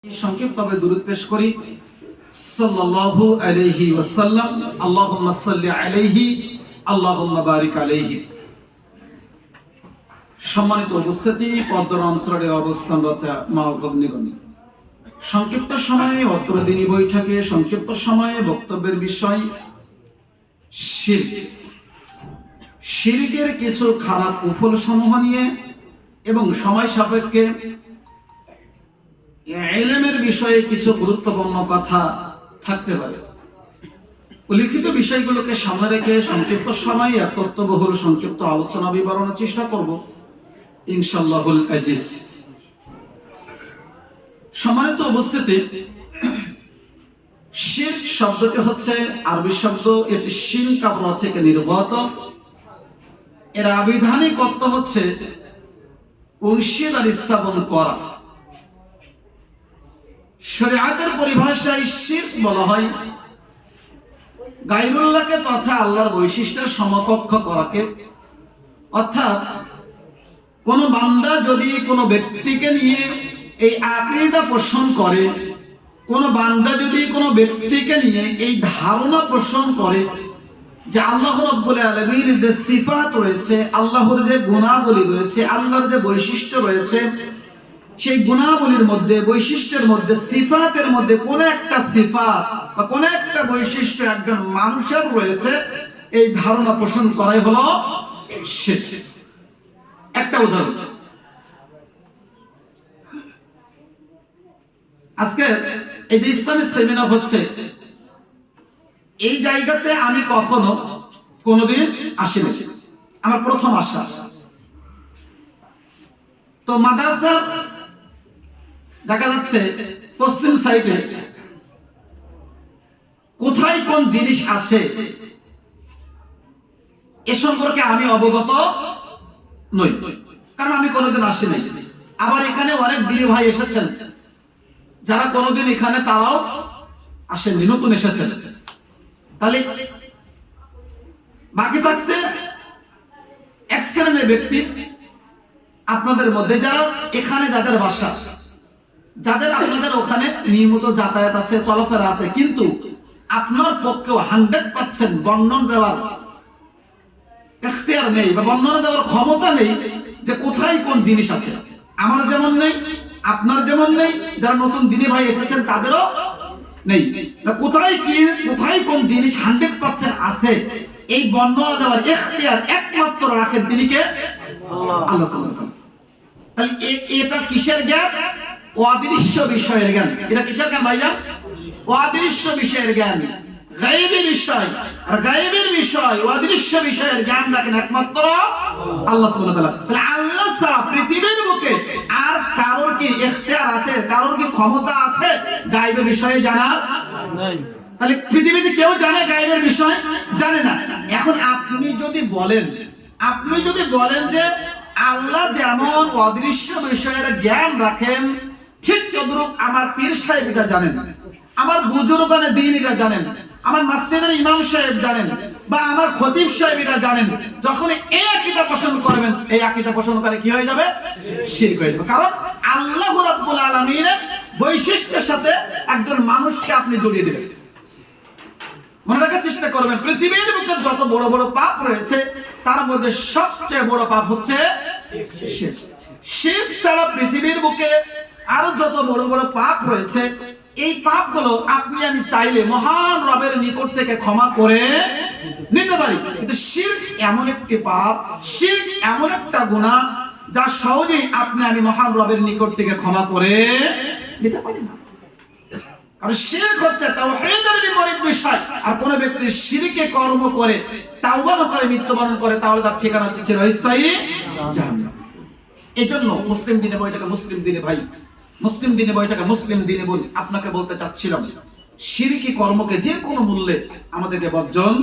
সংক্ষিপ্তভাবে দুরূদ পেশ করি সাল্লাল্লাহু আলাইহি ওয়াসাল্লাম। আল্লাহুম্মা সাল্লি আলাইহি আল্লাহুম্মা বারিক আলাইহি। সম্মানিত উপস্থিতি, পর্দার অঞ্চলে অবস্থানরত মা ও ভগ্নীগণ, সংক্ষিপ্ত সময়ে অত্র দিনী বৈঠকে সংক্ষিপ্ত সময়ে বক্তব্যের বিষয় শিরক। শিরকের কিছু খারাপ কুফল সমূহ নিয়ে এবং সময় সাপেক্ষে ইলমের বিষয়ে কিছু গুরুত্বপূর্ণ কথা থাকতে পারে। উল্লিখিত বিষয়গুলোকে সামনে রেখে সংক্ষিপ্ত সময়ে তথ্যবহুল সংক্ষিপ্ত আলোচনা বিবরণের চেষ্টা করব ইনশাআল্লাহুল আজিজ। সম্মানিত উপস্থিতি, শিরক শব্দটি হচ্ছে আরবি শব্দ। এটি শিন কাবরা থেকে নির্গত। এর আবিধানিক অর্থ হচ্ছে অংশীদার স্থাপন করা। শরীয়তের পরিভাষায় শিরক বলা হয় গায়রুল্লাহকে তথা আল্লাহর বৈশিষ্ট্যের সমকক্ষ করাকে। অর্থাৎ কোন বান্দা যদি কোনো ব্যক্তিকে নিয়ে এই আকীদা পোষণ করে, কোন বান্দা যদি কোনো ব্যক্তিকে নিয়ে এই ধারণা পোষণ করে যে আল্লাহ রাব্বুল আলামিনের যে সিফাত রয়েছে, আল্লাহর যে গুণাবলী রয়েছে, আল্লাহর যে বৈশিষ্ট্য রয়েছে, সেই গুণাবলীর মধ্যে, বৈশিষ্ট্যের মধ্যে, সিফাতের মধ্যে কোন একটা সিফাত বা কোন একটা বৈশিষ্ট্য একজন মানুষের রয়েছে, এই ধারণা পোষণ করাই হলো শিরক। একটা উদাহরণ, আজকে এই যে ইসলামী সেমিনার হচ্ছে, এই জায়গাতে আমি কখনো কোনোদিন আসিনি, আমার প্রথম আসা। তো মাদ্রাসা দেখা যাচ্ছে পশ্চিম সাইডে কোথায় কোন জিনিস আছে এ সম্পর্কে আমি অবগত নই, কারণ আমি কোনোদিন আসিনি। আবার এখানে অনেক দিদি ভাই এসেছেন যারা কোনোদিন এখানে তারাও আসেননি, নতুন এসেছেন। তাহলে বাকি থাকছে এক শ্রেণীর ব্যক্তি আপনাদের মধ্যে, যারা এখানে, যাদের বাসা, যাদের আপনাদের ওখানে নিয়মিত যাতায়াত আছে, চলাফেরা আছে, কিন্তু আপনার পক্ষেও 100% বর্ণনা দেওয়ার এখতিয়ার নেই বা বর্ণনা দেওয়ার ক্ষমতা নেই যে কোথায় কোন জিনিস আছে। আমার যেমন নেই, আপনার যেমন নেই, যারা নতুন দিনী ভাই এসেছেন তাদেরও নেই। কোথায় কি, কোথায় কোন জিনিস 100% আছে, এই বর্ণনা দেওয়ার এখতিয়ার একমাত্র রাখেন তিনি কে? আল্লাহ সুবহানাহু ওয়া তাআলা। তাহলে এটা কিসের জ্ঞান? অদৃশ্য বিষয়ের জ্ঞান। এটা কিসের জ্ঞান ভাইয়া? অদৃশ্য বিষয়ের জ্ঞান, গায়েবের বিষয়। আর গায়েবের বিষয়, অদৃশ্য বিষয়ের জ্ঞান রাখেন একমাত্র আল্লাহ সুবহানাহু ওয়া তাআলা। তাহলে আল্লাহ ছাড়া পৃথিবীর বুকে আর কারোর কি ইখতিয়ার আছে, কারোর কি ক্ষমতা আছে গায়েবের বিষয়ে জানার? নাই। তাহলে পৃথিবীতে কেউ জানে গায়েবের বিষয়? জানে না। এখন আপনি যদি বলেন যে আল্লাহ যেমন অদৃশ্য বিষয়ের জ্ঞান রাখেন, ঠিক তদ্রূপ আমার পীর সাহেব এটা জানেন, আমার বুজুর্গানে দ্বীন এটা জানেন, আমার মসজিদের ইমাম সাহেব জানেন, বা আমার খতিব সাহেব এটা জানেন, যখন এই আকীদা পোষণ করবেন, এই আকীদা পোষণ করে কি হয়ে যাবে? শিরক হয়ে যাবে। কারণ আল্লাহ রাব্বুল আলামিনের বৈশিষ্ট্যের সাথে একজন মানুষকে আপনি জড়িয়ে দিলেন। মনে রাখার চেষ্টা করবেন, পৃথিবীর বুকে যত বড় বড় পাপ রয়েছে তার মধ্যে সবচেয়ে বড় পাপ হচ্ছে শিরক। শিরক ছাড়া পৃথিবীর বুকে আরো যত বড় বড় পাপ রয়েছে, এই পাপগুলো আপনি আমি চাইলে মহান রবের নিকট থেকে ক্ষমা করে নিতে পারি, কিন্তু শিরক এমন একটি পাপ, শিরক এমন একটা গুনাহ যা সহজেই আপনি আমি মহান রবের নিকট থেকে ক্ষমা করে নিতে পারি না। কারণ শিরক হচ্ছে তাওহীদের বিপরীত বিষয়। আর কোন ব্যক্তি শিরকে কর্ম করে তাওবা না করে মৃত্যুবরণ করে, তাহলে তার ঠিকানা হচ্ছে চিরস্থায়ী জাহান্নাম। এজন্য মুসলিম দিনে বইটাকে মুসলিম দিনে ভাই, মুসলিম দিনে বইটাকে মুসলিম দিনে বোন, আপনাকে বলতে চাচ্ছিলাম, শিরকি কর্মকে যে কোনো মূল্যে আমাদেরকে বর্জন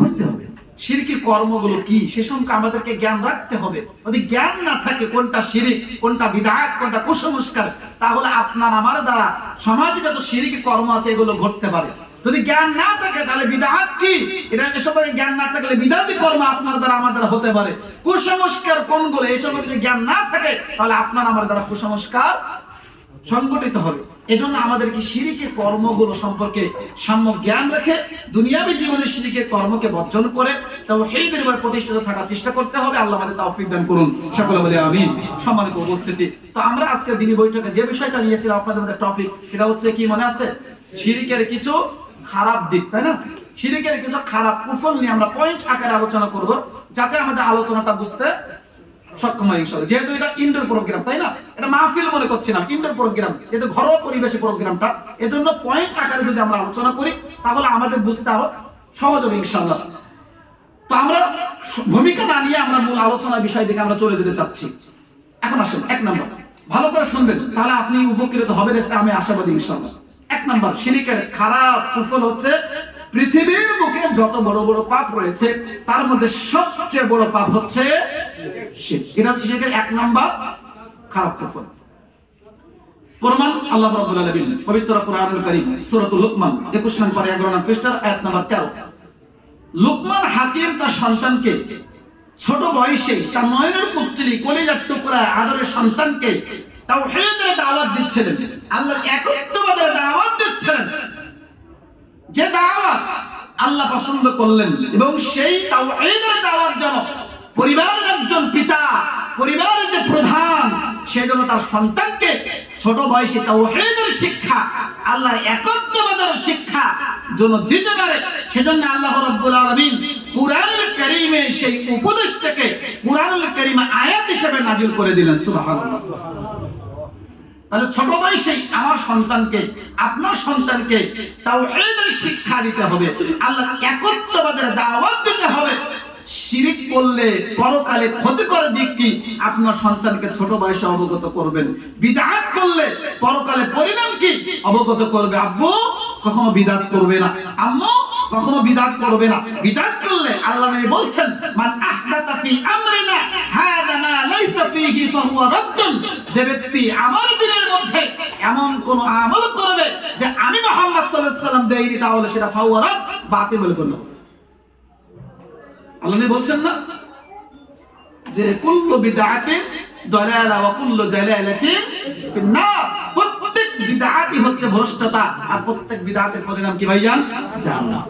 করতে হবে। শিরকি কর্মগুলো কি সে সম্পর্কে আমাদেরকে জ্ঞান রাখতে হবে। যদি জ্ঞান না থাকে কোনটা শিরক, কোনটা বিদআত, কোনটা কুসংস্কার, তাহলে আপনার আমার দ্বারা সমাজে যত শিরকি কর্ম আছে এগুলো ঘটতে পারে। যদি জ্ঞান না থাকে তাহলে বিদআত কি, এটা সম্পর্কে জ্ঞান না থাকলে বিদআতি কর্ম আপনার দ্বারা আমার দ্বারা হতে পারে। কুসংস্কার কোনগুলো, এই সম্পর্কে জ্ঞান না থাকে তাহলে আপনার আমার দ্বারা কুসংস্কার সংগঠিত হবে। এজন্য আমাদেরকে শিরকের কর্মগুলো সম্পর্কে সম্যক জ্ঞান রেখে দুনিয়াবী জীবনে শিরকের কর্মকে বর্জন করে তাওহীদের উপর প্রতিষ্ঠিত থাকার চেষ্টা করতে হবে। আল্লাহ আমাদের তৌফিক দান করুন, সকলে বলি আমিন। সম্মানিত উপস্থিতি, তো আমরা আজকে দিনী বৈঠকে যে বিষয়টা নিয়েছিলাম আপনাদের মধ্যে টপিক, সেটা হচ্ছে কি মনে আছে? শিরকের কিছু খারাপ দিক, তাই না? শিরকের কিছু খারাপ কুফল নিয়ে আমরা পয়েন্ট আকারে আলোচনা করব, যাতে আমাদের আলোচনাটা বুঝতে সক্ষম হয় ইনশাআল্লাহ। যেহেতু এটা ইনডোর প্রোগ্রাম, তাই না? এটা মাহফিল মনে করছি না, ইনডোর প্রোগ্রাম, যেহেতু ঘরোয়া পরিবেশে প্রোগ্রামটা, এজন্য পয়েন্ট আকারে যদি আমরা আলোচনা করি তাহলে আমাদের বুঝতে আরো সহজ হবে ইনশাআল্লাহ। তো আমরা ভূমিকা না নিয়ে আমরা মূল আলোচনার বিষয় দিকে আমরা চলে যেতে চাচ্ছি। এখন আসেন, এক নাম্বার, ভালো করে শুনবেন, তাহলে আপনি উপকৃত হবেন, এটা আমি আশাবাদী ইনশাআল্লাহ। এক নাম্বার শিরকের খারাপ কুফল হচ্ছে, পৃথিবীর বুকে যত বড় বড় পাপ রয়েছে তার মধ্যে সবচেয়ে বড় পাপ হচ্ছে শিরক। এটা হচ্ছে শিরকের এক নাম্বার খারাপ কুফল। প্রমাণ আল্লাহ রাব্বুল আলামিন পবিত্র কোরআনুল কারীম সূরাতুল লুকমান 21 নম্বর 11 নম্বর পৃষ্ঠার আয়াত নাম্বার 13। লুকমান হাকিম তার সন্তানকে ছোট বয়সে তার নয়নের পুত্রী কলিজার টুকরা আদরের সন্তানকে তাওহীদের দাওয়াত দিচ্ছিলেন, আল্লাহর একত্ববাদের দাওয়াত দিচ্ছিলেন, যে দাওয়াত আল্লাহ পছন্দ করলেন। এবং সেই তাওহীদের দাওয়াত যেন পরিবারের একজন পিতা, পরিবারের যে প্রধান, সেজন্য তার সন্তানকে ছোট বয়সে তাওহীদের শিক্ষা, আল্লাহর একত্ববাদের শিক্ষা যেন দিতে পারে, সেজন্য আল্লাহ রাব্বুল আলামিন কুরআনুল কারীমে সেই উপদেশটাকে কুরআনুল কারীমে আয়াত হিসেবে নাযিল করে দিলেন। সুবহানাল্লাহ। তাহলে ছোট বয়সেই আমার সন্তানকে, আপনার সন্তানকে তাওহীদের শিক্ষা দিতে হবে, আল্লাহর একত্ববাদের দাওয়াত দিতে হবে। শিরক করলে পরকালে ক্ষতিকর দিক কি আপনার সন্তানকে ছোট বয়সে অবগত করবেন। বিদআত করলে পরকালে পরিণাম কি অবগত করবে। আব্বু কখনো বিদআত করবে না, আম্মু কখনো বিদআত করবে না। বিদআত করলে আল্লাহ নবী বলছেন, মান আহদাতা ফি আমরিনা হাযা মা লাইসা ফীহি ফাহুয়া রাদ্দুন, যে ব্যক্তি আমার দ্বীনের মধ্যে এমন কোন আমল করবে যে আমি মুহাম্মদ সাল্লাল্লাহু আলাইহি ওয়াসাল্লাম দেইনি, তাহলে সেটা ফাহুয়া রাদ, বাতিল বলে গণ্য হবে। আল্লাহ বলছেন না যে কুল্লু বিদআতিন দালালা ওয়া কুল্লু দালালাতিন ফিন্নার, প্রত্যেক বিদআতই হচ্ছে ভ্রষ্টতা, আর প্রত্যেক বিদআতের পরিণাম কি ভাইজান? জাহান্নাম।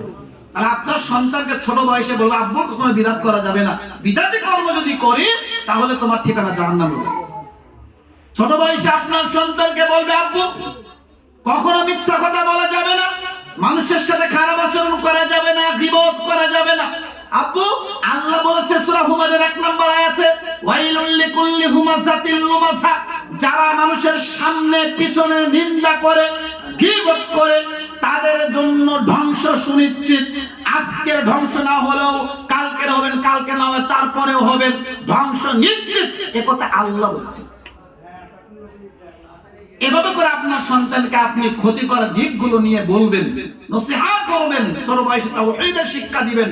তাহলে আপনার সন্তানকে ছোট বয়সে বলবো, আব্বু কখনো বিদআত করা যাবে না, বিদআতি কর্ম যদি করি তাহলে তোমার ঠিকানা জাহান্নাম হবে। ছোট বয়সে আপনার সন্তানকে বলবে, আব্বু কখনো মিথ্যা কথা বলা যাবে না, মানুষের সাথে খারাপ আচরণ করা যাবে না, গীবত করা যাবে না। আব্বু আল্লাহ বলেছে সূরা হুমাজার 1 নম্বর আয়াতে, ওয়াইলুল লিকুল্লি হুমাযাতিল লুমাযা, যারা মানুষের সামনে পিছনে নিন্দা করে, গীবত করে, তাদের জন্য ধ্বংস সুনিশ্চিত। আজকের ধ্বংস না হলেও কালকের হবেন, কালকে না হবে তারপরেও হবেন, ধ্বংস নিশ্চিত, একথা আল্লাহ বলছেন। এভাবে করে আপনার সন্তানকে আপনি ক্ষতি করার দিকগুলো নিয়ে বলবেন, নসিহত করবেন, ছোট বয়সে তাওহীদের শিক্ষা দিবেন,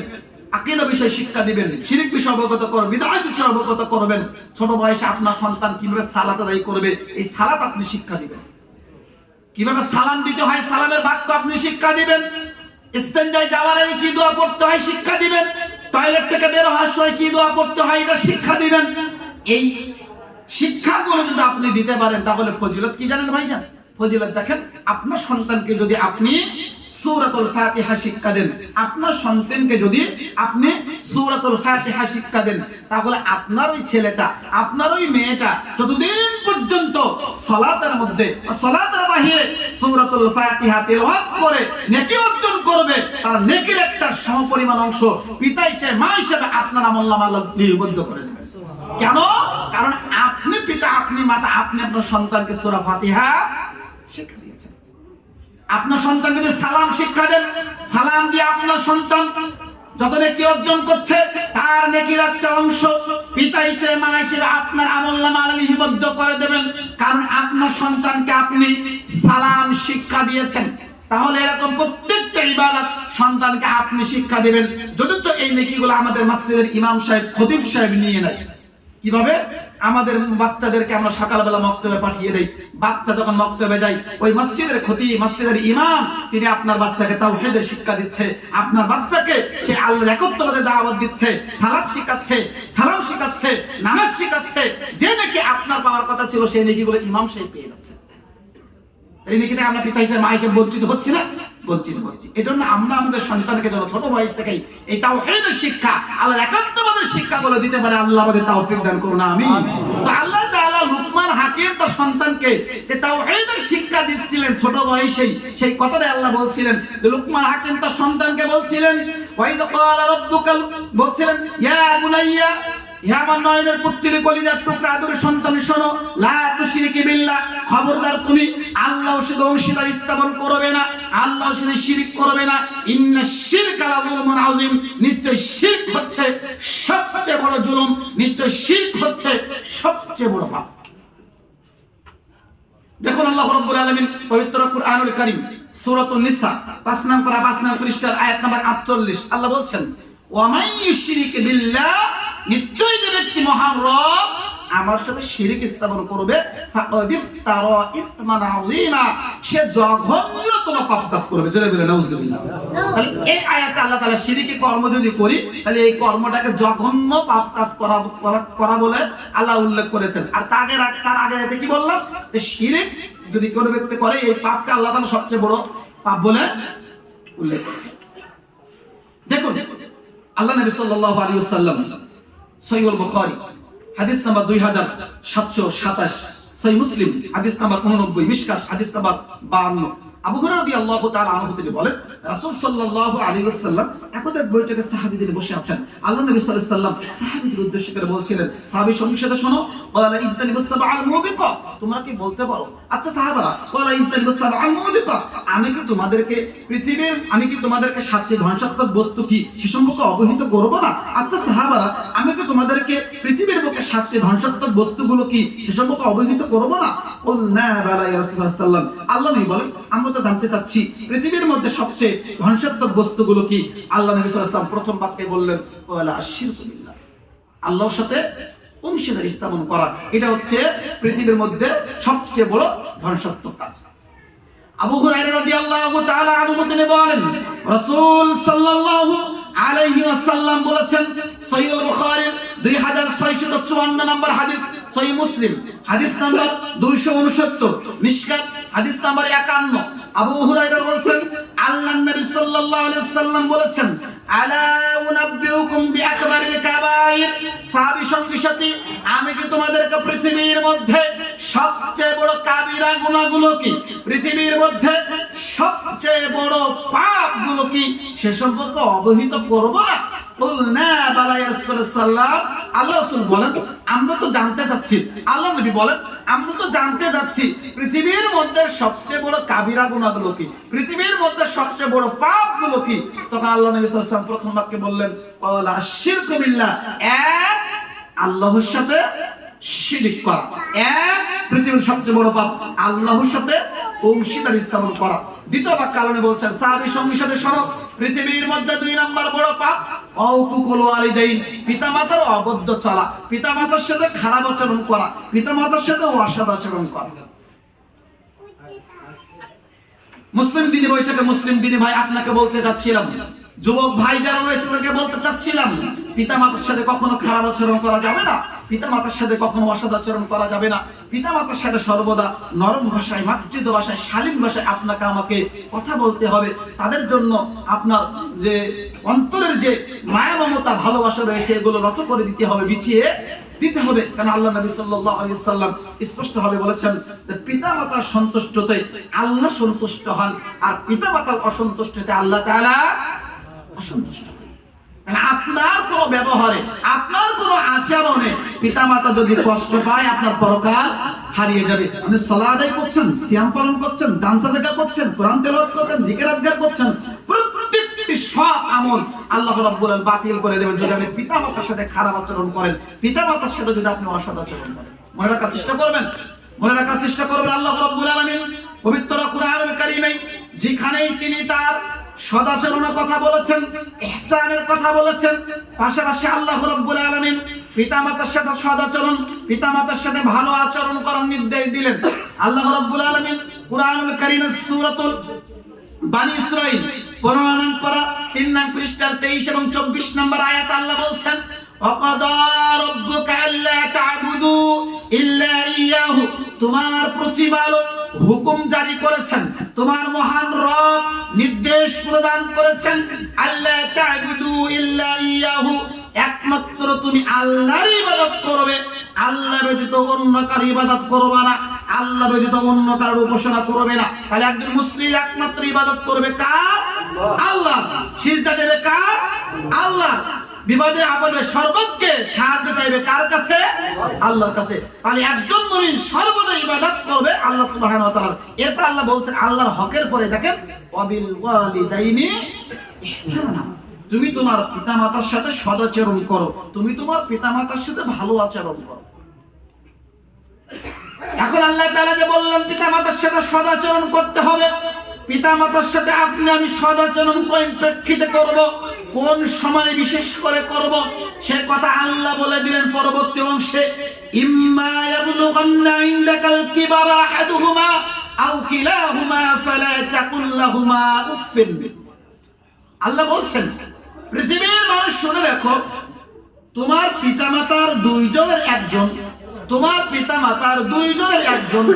আকীদা বিষয় শিক্ষা দিবেন, শিরক বিষয় অবগত করবেন, বিদআত বিষয় অবগত করবেন। ছোট বয়সে আপনার সন্তান কিভাবে সালাত আদায় করবে এই সালাত আপনি শিক্ষা দিবেন, কিভাবে সালাম দিতে হয় সালামের বাক্য আপনি শিক্ষা দিবেন, ইস্তেনজায় যাওয়ার আগে কি দোয়া পড়তে হয় শিক্ষা দিবেন, টয়লেট থেকে বের হওয়ার সময় কি দোয়া পড়তে হয় এটা শিক্ষা দিবেন। এই শিক্ষাগুলো যদি আপনি দিতে পারেন তাহলে ফজিলত কি জানেন ভাইজান? ফজিলত দেখেন, আপনার সন্তানকে যদি আপনি সূরাতুল ফাতিহা শিক্ষা দেন, আপনার সন্তানকে যদি আপনি সূরাতুল ফাতিহা শিক্ষা দেন, তাহলে আপনার ওই ছেলেটা, আপনার ওই মেয়েটা যতদিন পর্যন্ত সালাতের মধ্যে, সালাতের বাহিরে সূরাতুল ফাতিহা তিলাওয়াত করে নেকি অর্জন করবে, তার নেকির একটা সমপরিমাণ অংশ পিতা হিসেবে, মা হিসেবে আপনার আমলনামা লিপিবদ্ধ করে দেবেন। কেন? কারণ আপনি পিতা, আপনি মাতা, আপনি আপনার সন্তানকে সূরা ফাতিহা শিক্ষা দিয়েছেন। আপনার সন্তানকে যদি সালাম শিক্ষা দেন, সালাম দিয়ে আপনার সন্তান যত নেকি অর্জন করছে তার নেকির একটা অংশ পিতা হিসেবে, মা হিসেবে আপনার আমলনামা লিপিবদ্ধ করে দেবেন, কারণ আপনার সন্তানকে আপনি সালাম শিক্ষা দিয়েছেন। তাহলে এরকম প্রত্যেকটা ইবাদত সন্তানকে আপনি শিক্ষা দিবেন। যদিও এই নেকিগুলো আমাদের মসজিদের ইমাম সাহেব, খতিব সাহেব নিয়ে নেয়। কিভাবে? আমাদের বাচ্চাদেরকে আমরা সকালবেলা মক্তবে পাঠিয়ে দেই, বাচ্চা যখন মক্তবে যায় ওই মসজিদের খতিব, মসজিদের ইমাম, তিনি আপনার বাচ্চাকে তাওহীদের শিক্ষা দিচ্ছে, আপনার বাচ্চাকে সে আল্লাহর একত্ববাদের দাওয়াত দিচ্ছে, সালাত শিখাচ্ছে, সালাম শিখাচ্ছে, নামাজ শিখাচ্ছে। যে নাকি আপনার পাওয়ার কথা ছিল সেই নেকিগুলো ইমাম সাহেব পেয়ে যাচ্ছে। এই দিকে থেকে আমরা পিতা হিসেবে মা হিসেবে বঞ্চিত হচ্ছি না, বঞ্চিত হচ্ছি। এজন্য আমরা আমাদের সন্তানকে যেন ছোট বয়স থেকেই এই তাওহীদের শিক্ষা, আল্লাহর একাত্মবাদের শিক্ষাগুলো দিতে পারে। আল্লাহ আমাদের তাওফিক দান করুন, আমিন। তো আল্লাহ তাআলা লুকমান হাকিম তার সন্তানকে যে তাওহীদের শিক্ষা দিচ্ছিলেন ছোট বয়সেই, সেই কথাটাই আল্লাহ বলছিলেন যে লুকমান হাকিম তার সন্তানকে বলছিলেন, ওয়াইদ ক্বালা রাব্বুকা, বলছিলেন ইয়া বুনাইয়া, হে আমার নয়নের পুত্রের কলিজার টুকরা আদরের সন্তান, শোনো, লা তুশরিকি বিল্লাহ, খবরদার তুমি আল্লাহর সাথে অংশীদার স্থাপন করবে না, আল্লাহর সাথে শিরক করবে না। ইন্নাশ শিরকা লাযুলমুন আযীম, নিশ্চয় শিরক হচ্ছে সবচেয়ে বড় জুলুম, নিশ্চয় শিরক হচ্ছে সবচেয়ে বড় পাপ। দেখুন আল্লাহ রাব্বুল আলামিন পবিত্র কুরআনুল কারীম সূরাতুন নিসা 5 নম্বর পৃষ্ঠার আয়াত নম্বর 48 আল্লাহ বলছেন, ওয়া মান ইউশরিক বিল্লাহ, নিশ্চয় যে ব্যক্তি মহান রব আমার সাথে শিরক স্থাপন করবে, ফাকাদ ইফতারা ইসমান আযীমা, সে জঘন্যতম পাপ কাজ করবে। জোরে বলে নাউযুবিল্লাহ। তাহলে এই আয়াতে আল্লাহ তাআলা শিরকি কর্ম যদি করি, তাহলে এই কর্মটাকে জঘন্য পাপ কাজ করা বলে আল্লাহ উল্লেখ করেছেন। আর তার আগে এতে কি বললাম, যে শিরক যদি কোনো ব্যক্তি করে, এই পাপকে আল্লাহ তাআলা সবচেয়ে বড় পাপ বলে উল্লেখ করেছেন। দেখুন আল্লাহ নবী সাল্লাল্লাহু আলাইহি ওয়াসাল্লাম সহিহুল বুখারী হাদিস নাম্বার 2727, সহিহ মুসলিম হাদিস নাম্বার 89, মিশকাত হাদিস নাম্বার 52, আবু হুরায়রা রাদিয়াল্লাহু তাআলা আনহু তিনি বলেন, রাসূল সাল্লাল্লাহু আলাইহি ওয়াসাল্লাম একদা বৈঠকে সাহাবীদের বসে আছেন। আল্লাহ নবী সাল্লাল্লাহু আলাইহি ওয়াসাল্লাম সাহাবীদের উদ্দেশ্য করে বলছিলেন, সাহাবী সঙ্গীর সাথে শোনো, ক্বালা ইজতানিবুস সাবআল মুবিকাত, তোমরা কি বলতে পারো, আচ্ছা সাহাবারা, ক্বালা ইজতানিবুস সাবআল মুবিকাত, আমি কি তোমাদেরকে 7টি ধ্বংসাত্মক বস্তু কি সে সম্পর্কে অবহিত করব না? আচ্ছা সাহাবারা, আমি কি তোমাদেরকে পৃথিবীর বুকে 7টি ধ্বংসাত্মক বস্তুগুলো কি সে সম্পর্কে অবহিত করব না? কুলনা বালা ইয়া রাসূলুল্লাহ সাল্লাল্লাহু আলাইহি ওয়াসাল্লাম, আল্লাহ নবী বলেন, আমরা তো জানতে চাচ্ছি পৃথিবীর মধ্যে সবচেয়ে ধ্বংসাত্মক বস্তুগুলো কি? আল্লাহ নবী সাল্লাল্লাহু আলাইহি ওয়াসাল্লাম প্রথম বাক্যে বললেন, ওয়ালা আশিরকু বিল্লাহ, আল্লাহর সাথে অংশীদার স্থাপন করা, এটা হচ্ছে পৃথিবীর মধ্যে সবচেয়ে বড় ধ্বংসাত্মক কাজ। আবু হুরায়রা রাদিয়াল্লাহু তাআলা আনহু তিনি বলেন, রাসূল সাল্লাল্লাহু আলাইহি ওয়াসাল্লাম বলেছেন, সহিহ বুখারী 2654 নম্বর হাদিস, সহিহ মুসলিম হাদিস নাম্বার 269, মিশকাত হাদিস নাম্বার 51, আবু হুরায়রা বলেন, আল্লাহর নবী সাল্লাল্লাহু আলাইহি ওয়াসাল্লাম বলেছেন, আলা উনাব্বিউকুম বিআকবারিল কাবাইর, সাহাবী সঙ্গী সাথী, আমি কি তোমাদেরকে পৃথিবীর মধ্যে সবচেয়ে বড় কাবিরা গুনাহগুলো কি, পৃথিবীর মধ্যে সবচেয়ে বড় পাপগুলো কি সে সম্পর্কে অবহিত করব না? কুলনা বালা ইয়া রাসূলুল্লাহ, আল্লাহ রাসূল বলেন, আমরা তো জানতে চাচ্ছি, আল্লাহ নবী বলেন, আমরা তো জানতে যাচ্ছি পৃথিবীর মধ্যে সবচেয়ে বড় কাবিরা গুনাহগুলো কি, পৃথিবীর মধ্যে সবচেয়ে বড় পাপগুলো কি? তখন আল্লাহ নবী সাল্লাল্লাহু আলাইহি ওয়াসাল্লাম প্রথম বাক্যে বললেন, ওয়ালা আশিরকু বিল্লাহ, এক আল্লাহর সাথে শিরক করা, এক পৃথিবীর সবচেয়ে বড় পাপ আল্লাহর সাথে অংশীদার স্থাপন করা। দ্বিতীয় বাক্যে আল্লাহ নবী বলছেন, সাহাবী সঙ্গী সাথে শোনো, পৃথিবীর মধ্যে 2 নম্বর বড় পাপ আউকুকুল ওয়ালিদাইন, পিতামাতার অবাধ্য চলা, পিতামাতার সাথে খারাপ আচরণ করা, পিতামাতার সাথে অসৎ আচরণ করা। মুসলিম দিনী বৈঠকে মুসলিম দিনী ভাই আপনাকে বলতে যাচ্ছিলাম, যুবক ভাই যারা রয়েছে তাদেরকে বলতে চাচ্ছিলাম, পিতামাতার সাথে কখনো খারাপ আচরণ করা যাবে না, পিতামাতার সাথে কখনো অসৎ আচরণ করা যাবে না। পিতামাতার সাথে সর্বদা নরম ভাষায়, মাতৃত্ব ভাষায়, শালীন ভাষায় আপনাকে আমাকে কথা বলতে হবে। তাদের জন্য আপনার যে অন্তরের যে মায়া মমতা ভালোবাসা রয়েছে এগুলো নত করে দিতে হবে, বিছিয়ে দিতে হবে। কারণ আল্লাহ নবী সাল্লাল্লাহু আলাইহি ওয়াসাল্লাম স্পষ্টভাবে বলেছেন যে পিতামাতার সন্তুষ্টতে আল্লাহ সন্তুষ্ট হন, আর পিতামাতার অসন্তুষ্টতে আল্লাহ তাআলা অসন্তুষ্ট। আপনার কোন ব্যবহারে, আপনার কোন আচরণে পিতামাতা যদি কষ্ট পায়, আপনার পরকাল হারিয়ে যাবে। আপনি সালাত আদায় করছেন, সিয়াম পালন করছেন, দান সাদাকা করছেন, কোরআন তেলাওয়াত করছেন, জিকির আজকার করছেন, প্রত্যেকটি সব আমল আল্লাহ রাব্বুল আলামিন বাতিল করে দেবেন যদি আপনি পিতামাতার সাথে খারাপ আচরণ করেন, পিতামাতার সাথে যদি আপনি অসৎ আচরণ করেন। মনে রাখার চেষ্টা করবেন, মনে রাখার চেষ্টা করবেন। আল্লাহ রাব্বুল আলামিন পবিত্র কুরআনুল কারীমে যেখানেই তিনি তার সদাচরণের কথা বলেছেন, ইহসানের কথা বলেছেন, পাশাপাশি আল্লাহ রাব্বুল আলামিন পিতামাতার সাথে সদাচরণ, পিতামাতার সাথে ভালো আচরণ করার নির্দেশ দিলেন। আল্লাহ রাব্বুল আলামিন কুরআনুল কারীমের সূরাতুল বানী ইসরাঈল 15 নং পারা 3 নং পৃষ্ঠার 23 এবং 24 নম্বর আয়াত আল্লাহ বলছেন, ওয়াকাদা রাব্বুকা আল্লা তা'বুদু ইল্লা ইয়্যাহু, তোমার প্রতিপালক হুকুম জারি করেছেন, তোমার মহান রব নির্দেশ প্রদান করেছেন, আল্লাহ তা'বুদু ইল্লা ইয়াহু, একমাত্র তুমি আল্লাহর ইবাদত করবে, আল্লাহ ব্যতীত অন্য কারো ইবাদত করবে না, আল্লাহ ব্যতীত অন্য কারো উপাসনা করবে না। তাহলে একজন মুসলিম একমাত্র ইবাদত করবে কার? আল্লাহ। সিজদা দেবে কার? আল্লাহ। বিপদে আপদে সর্বত্র সাহায্য চাইবে কার কাছে? আল্লাহর কাছে। তাহলে একজন মুমিন সর্বদা ইবাদত করবে আল্লাহ সুবহানাহু ওয়া তাআলার। এরপর আল্লাহ বলছেন আল্লাহর হকের পরে দেখেন ওয়াবিল ওয়ালিদাইনি ইহসানা, তুমি তোমার পিতামাতার সাথে সদাচরণ করো, তুমি তোমার পিতামাতার সাথে ভালো আচরণ করো। এখন আল্লাহ তাআলা যে বললেন পিতামাতার সাথে সদাচরণ করতে হবে, পিতামাতার সাথে আপনি আমি সদাচরণ কোন প্রেক্ষিতে করব, কোন সময় বিশেষ করে করব, সে কথা আল্লাহ বলে দিলেন পরবর্তী অংশে, ইম্মা ইয়াবলুগান্না ইনদাকাল কিবারা আহাদুহুমা আও কিলাহুমা ফালা তাকুল লাহুমা উফফিন। আল্লাহ বলছেন পৃথিবীর মানুষ শুনে রাখো, তোমার পিতামাতার দুইজনের একজন, তোমার পিতামাতার দুইজনের একজন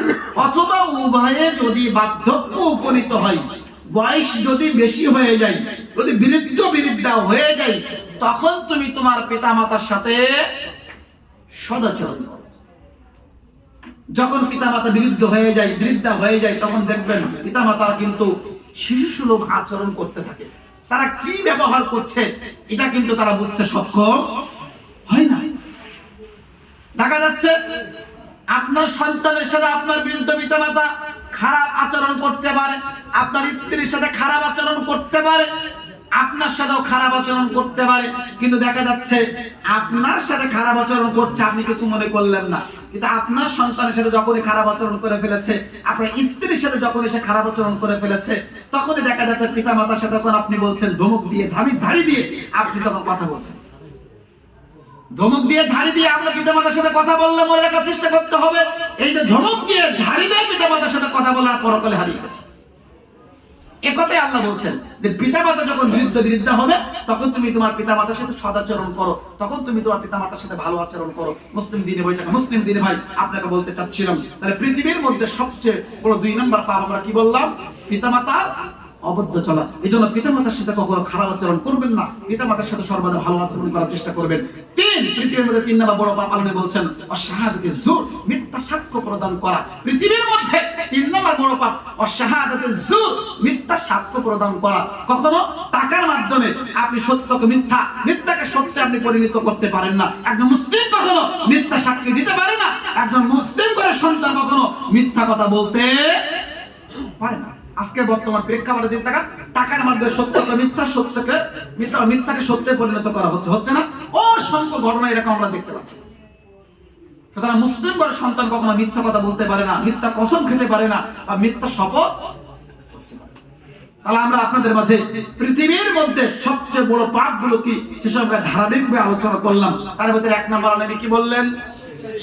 অথবা উভয়ে যদি বার্ধক্য উপনীত হয়, বয়স যদি বেশি হয়ে যায়, যদি বৃদ্ধা হয়ে যায়, তখন তুমি তোমার পিতামাতার সাথে সদাচরণ করো। যখন পিতামাতা বৃদ্ধা হয়ে যায় তখন দেখবেন পিতামাতারা কিন্তু শিশুসুলভ আচরণ করতে থাকে। তারা কি ব্যবহার করছে এটা কিন্তু তারা বুঝতে সক্ষম হয় না। দেখা যাচ্ছে আপনার সন্তানের সাথে আপনার বৃদ্ধ পিতামাতা খারাপ আচরণ করতে পারে, আপনার স্ত্রীর সাথে খারাপ আচরণ করতে পারে, আপনার সাথেও খারাপ আচরণ করতে পারে, কিন্তু দেখা যাচ্ছে আপনার সাথে খারাপ আচরণ করছে আপনি কিছু মনে করলেন না, কিন্তু আপনার সন্তানের সাথে যখনই খারাপ আচরণ করে ফেলেছে, আপনার স্ত্রীর সাথে যখন সে খারাপ আচরণ করে ফেলেছে, তখনই দেখা যাচ্ছে পিতামাতার সাথে তখন আপনি বলছেন ধমক দিয়ে ধাড়ি দিয়ে আপনি তখন কথা বলছেন। ধমক দিয়ে ঝাড়ি দিয়ে আমরা পিতামাতার সাথে কথা বললে মনে রাখার চেষ্টা করতে হবে, এই যে ধমক দিয়ে ঝাড়ি দিয়ে পিতামাতার সাথে কথা বলার পরকালে হারিয়ে গেছে। একথাই আল্লাহ বলছেন যে পিতামাতা যখন বৃদ্ধা হবে তখন তুমি তোমার পিতামাতার সাথে সদাচরণ করো, তখন তুমি তোমার পিতামাতার সাথে ভালো আচরণ করো। মুসলিম দিনে বইটাকে মুসলিম দিনে ভাই আপনাকে বলতে চাচ্ছিলাম, তাহলে পৃথিবীর মধ্যে সবচেয়ে বড় 2 নম্বর পাপ আমরা কি বললাম? পিতামাতার অবদ্ধ চলা। এই জন্য পিতামাতার সাথে কখনো খারাপ আচরণ করবেন না, পিতামাতার সাথে সর্বদা ভালো আচরণ করার চেষ্টা করবেন। 3 পৃথিবীর মধ্যে 3 নম্বর বড় পাপ আল্লাহ বলছেন অশাহাদাতে জুর, মিথ্যা সাক্ষ্য প্রদান করা। পৃথিবীর মধ্যে 3 নম্বর বড় পাপ অশাহাদাতে জুর, মিথ্যা সাক্ষ্য প্রদান করা। কখনো টাকার মাধ্যমে আপনি সত্যকে মিথ্যা, মিথ্যাকে সত্যে আপনি পরিণত করতে পারেন না। একজন মুসলিম কখনো মিথ্যা সাক্ষী দিতে পারে না, একজন মুসলিম করে সন্তান কখনো মিথ্যা কথা বলতে পারে না। আজকে বর্তমান প্রেক্ষাপটে দিন টাকার মাধ্যমে সত্যকে মিথ্যা, সত্যকে মিথ্যা, মিথ্যাকে সত্যে পরিণত করা হচ্ছে না। অসংখ্য ঘটনা এরকম আমরা দেখতে পাচ্ছি। সুতরাং মুসলিম ঘরের সন্তান কখনো মিথ্যা কথা বলতে পারে না, মিথ্যা কসম খেতে পারে না, বা মিথ্যা শপথ করতে পারে না। তাহলে আমরা আপনাদের মাঝে পৃথিবীর মধ্যে সবচেয়ে বড় পাপগুলো কি সেসব ধারাবাহিকভাবে আলোচনা করলাম। তার ভিতরে 1 নম্বর নবী কি বললেন?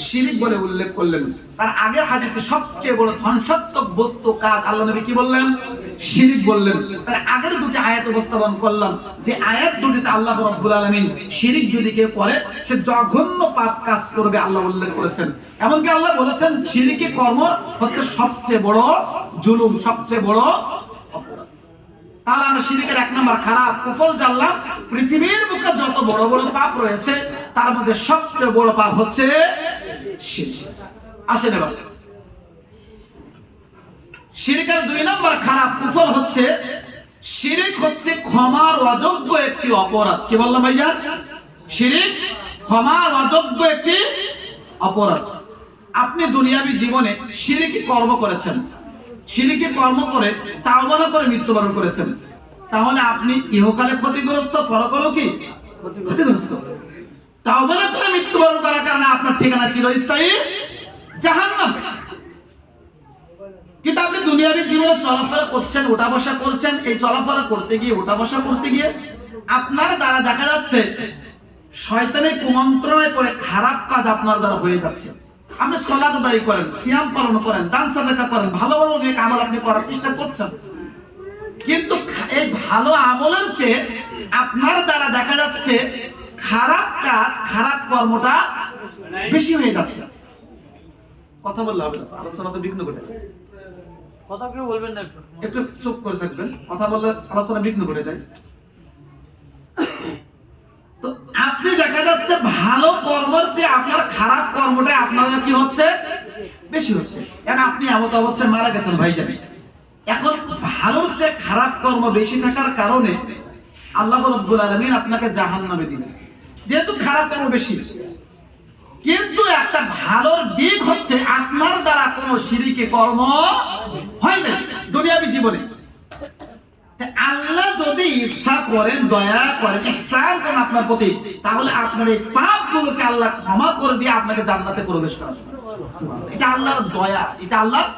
শিরক বলে উল্লেখ করলেন। তার আগের হাদিসে সবচেয়ে বড় ধ্বংসাত্মক বস্তু কাজ আল্লাহ নবী কি বললেন? শিরক বললেন। তার আগের 2টি আয়াত উপস্থাপন করলাম, যে আয়াত দুটিতে আল্লাহ রাব্বুল আলামিন শিরক যদি কেউ করে সে জঘন্য পাপ কাজ করবে আল্লাহ উল্লেখ করেছেন। এমনকি আল্লাহ বলেছেন শিরকি কর্ম হচ্ছে সবচেয়ে বড় জুলুম, সবচেয়ে বড় অপরাধ। তাহলে আমরা শিরকের 1 নম্বর খারাপ কুফল জানলাম। পৃথিবীর বুকে যত বড় বড় পাপ রয়েছে তার মধ্যে সবচেয়ে বড় পাপ হচ্ছে শিরক। আসেন এবার শিরকের 2 নম্বর খারাপ কুফল হচ্ছে শিরক হচ্ছে ক্ষমার অযোগ্য একটি অপরাধ। কি বললাম ভাইজান? শিরক ক্ষমার অযোগ্য একটি অপরাধ। আপনি দুনিয়াবী জীবনে শিরকি কর্ম করেছেন, শিরকি কর্ম করে তাওবা না করে মৃত্যুবরণ করেছেন, তাহলে আপনি ইহকালে ক্ষতিগ্রস্ত, পরকালেও কি ক্ষতিগ্রস্ত। তাওবা না করে মৃত্যুবরণ করার কারণে আপনার ঠিকানা চিরস্থায়ী জাহান্নাম। কিন্তু আপনি দুনিয়াবী জীবনে চলাফেরা করছেন, ওঠা বসা করছেন, এই চলাফেরা করতে গিয়ে, ওঠা বসা করতে গিয়ে আপনার দ্বারা দেখা যাচ্ছে শয়তানের কুমন্ত্রণায় পড়ে খারাপ কাজ আপনার দ্বারা হয়ে যাচ্ছে। আপনি সালাত আদায় করেন, সিয়াম পালন করেন, দান সাদাকা করেন, ভালো ভালো নেক আমল আপনি করার চেষ্টা করছেন, কিন্তু এই ভালো আমলের চেয়ে আপনার দ্বারা দেখা যাচ্ছে খারাপ কাজ, খারাপ কর্মটা বেশি হয়ে যাচ্ছে। কথা বললে হবে না, আলোচনা তো বিঘ্ন ঘটে যায়। কথা কেউ বলবেন না, একটু চুপ করে থাকবেন, কথা বললে আলোচনা বিঘ্ন ঘটে যায়। তো আপনি দেখা যাচ্ছে ভালো কর্মের চেয়ে আপনার খারাপ কর্মটা আপনার কি হচ্ছে, বেশি হচ্ছে। এখন আপনি এমন অবস্থায় মারা গেছেন ভাইজান, এখন ভালোর চেয়ে খারাপ কর্ম বেশি থাকার কারণে আল্লাহ রাব্বুল আলামিন আপনাকে জাহান্নামে দিবেন, যেহেতু খারাপ কর্ম বেশি। কিন্তু একটা ভালোর দিক হচ্ছে আপনার দ্বারা কোনো শিরকি কর্ম হয় না দুনিয়াবী জীবনে। আল্লাহ যদি ইচ্ছা করেন, দয়া করেন, ইহসান করেন আপনার প্রতি, তাহলে আপনার এই পাপগুলোকে আল্লাহ ক্ষমা করে দিয়ে আপনাকে জান্নাতে প্রবেশ করাবে। এটা আল্লাহর দয়া, এটা আল্লাহর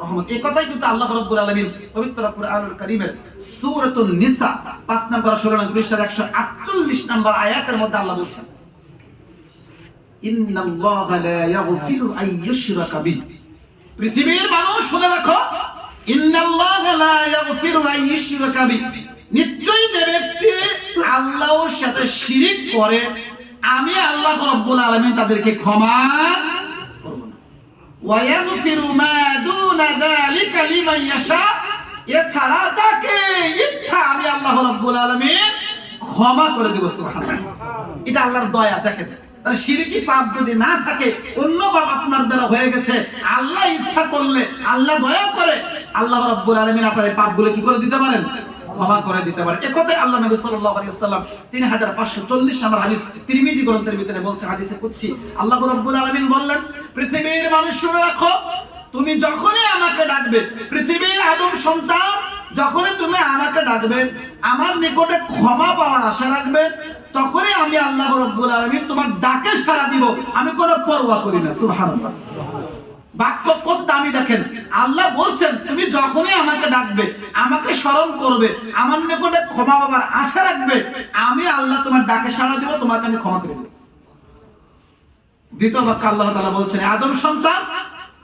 রহমত। এই কথাই কিন্তু আল্লাহ রাব্বুল আলামিন পবিত্র কুরআনুল কারীমের সূরাতুন নিসা 5 নম্বর সূরা পৃষ্ঠার 148 নম্বর আয়াতের মধ্যে আল্লাহ বলছেন, ইন্নাল্লাহা লা ইয়াগফিরু আন ইউশরাকা বিহি। পৃথিবীর মানুষ শুনে রাখো, ইন্নাল্লাহা লা ইয়াগফিরু আন ইউশরাকা বিহি, নিশ্চয়ই যে ব্যক্তি আল্লাহর সাথে শিরক করে আমি আল্লাহ রাব্বুল আলামিন তাদেরকে ক্ষমা করব না। ওয়া ইয়াগফিরু মা দুনা যালিকা লিমান ইয়াশা, এছাড়া যাকে ইচ্ছা আমি আল্লাহ রাব্বুল আলামিন ক্ষমা করে দেব। সুবহানাল্লাহ, এটা আল্লাহর দয়া। দেখেন, শিরকি পাপ যদি না থাকে, অন্য পাপ আপনার দ্বারা হয়ে গেছে, আল্লাহ ইচ্ছা করলে, আল্লাহ দয়া করে, আল্লাহ রাব্বুল আলামিন আপনার এই পাপগুলো কি করে দিতে পারেন, ক্ষমা করে দিতে পারেন। এই কথাই আল্লাহ নবী সাল্লাল্লাহু আলাইহি ওয়াসাল্লাম 3540 নম্বর হাদিস তিরমিজি গ্রন্থের ভিতরে বলছেন, হাদিসে কুদসি আল্লাহ রাব্বুল আলামিন বললেন, পৃথিবীর মানুষ শুনে রাখো, তুমি যখনই আমাকে ডাকবে, পৃথিবীর আদম সন্তান যখনই তুমি আমাকে ডাকবে, আমার নিকটে ক্ষমা পাওয়ার আশা রাখবে, তখনই আমি আল্লাহ রাব্বুল আলামিন তোমার ডাকে সাড়া দিব, আমি কোনো পরোয়া করি না। সুবহানাল্লাহ, বাক্য কত দামি দেখেন। আল্লাহ বলছেন তুমি যখনই আমাকে ডাকবে, আমাকে স্মরণ করবে, আমার নিকটে ক্ষমা পাওয়ার আশা রাখবে, আমি আল্লাহ তোমার ডাকে সাড়া দিব, তোমাকে আমি ক্ষমা করে দেব। দ্বিতীয় বাক্য আল্লাহ তাআলা বলছেন, আদম সন্তান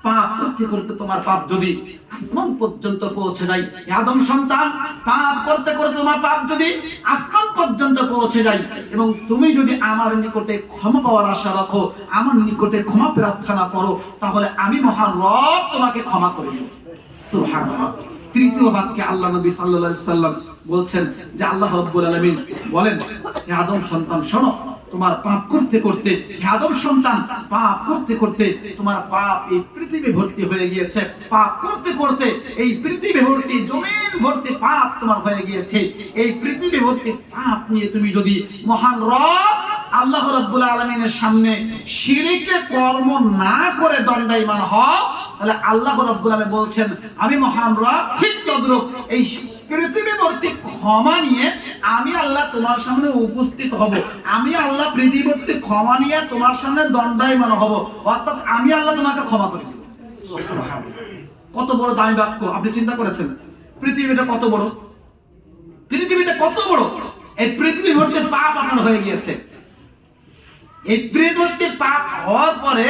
পাপ করতে করতে তোমার পাপ যদি আসমান পর্যন্ত পৌঁছে যায়, আদম সন্তান পাপ করতে করতে তোমার পাপ যদি আসমান পর্যন্ত পৌঁছে যায়, এবং তুমি যদি আমার নিকটে ক্ষমা পাওয়ার আশা রাখো, আমার নিকটে ক্ষমা প্রার্থনা করো, তাহলে আমি মহান রব তোমাকে ক্ষমা করে দেব। সুবহানাল্লাহ। তৃতীয় বাক্যে আল্লাহ নবী সাল্লাল্লাহু আলাইহি সাল্লাম বলছেন যে আল্লাহ রাব্বুল আলামিন বলেন, হে আদম সন্তান শোনো, তোমার পাপ করতে করতে, হে আদম সন্তান পাপ করতে করতে তোমার পাপ এই পৃথিবী ভর্তি হয়ে গিয়েছে, পাপ করতে করতে এই পৃথিবী ভর্তি, জমিন ভর্তি পাপ তোমার হয়ে গিয়েছে। এই পৃথিবী ভর্তি পাপ নিয়ে তুমি যদি মহান রব আল্লাহ রাব্বুল আলামিনের সামনে শিরকে কর্ম না করে দণ্ডায়মান হও, তাহলে আল্লাহ রাব্বুল আলামিন বলছেন আমি মহান রব ঠিক তদ্রূপ এই পৃথিবী ভর্তি ক্ষমা নিয়ে আমি আল্লাহ তোমার সামনে উপস্থিত হব, আমি আল্লাহ পৃথিবী ভর্তি ক্ষমা নিয়ে তোমার সামনে দণ্ডায়মান হব, অর্থাৎ আমি আল্লাহ তোমাকে ক্ষমা করে দেব। কত বড় দামি বাক্য আপনি চিন্তা করেছেন? পৃথিবীটা কত বড়, পৃথিবীটা কত বড়, এই পৃথিবী ভর্তি পাপ আপনার হয়ে গিয়েছে। এই পৃথিবী ভর্তি পাপ হওয়ার পরে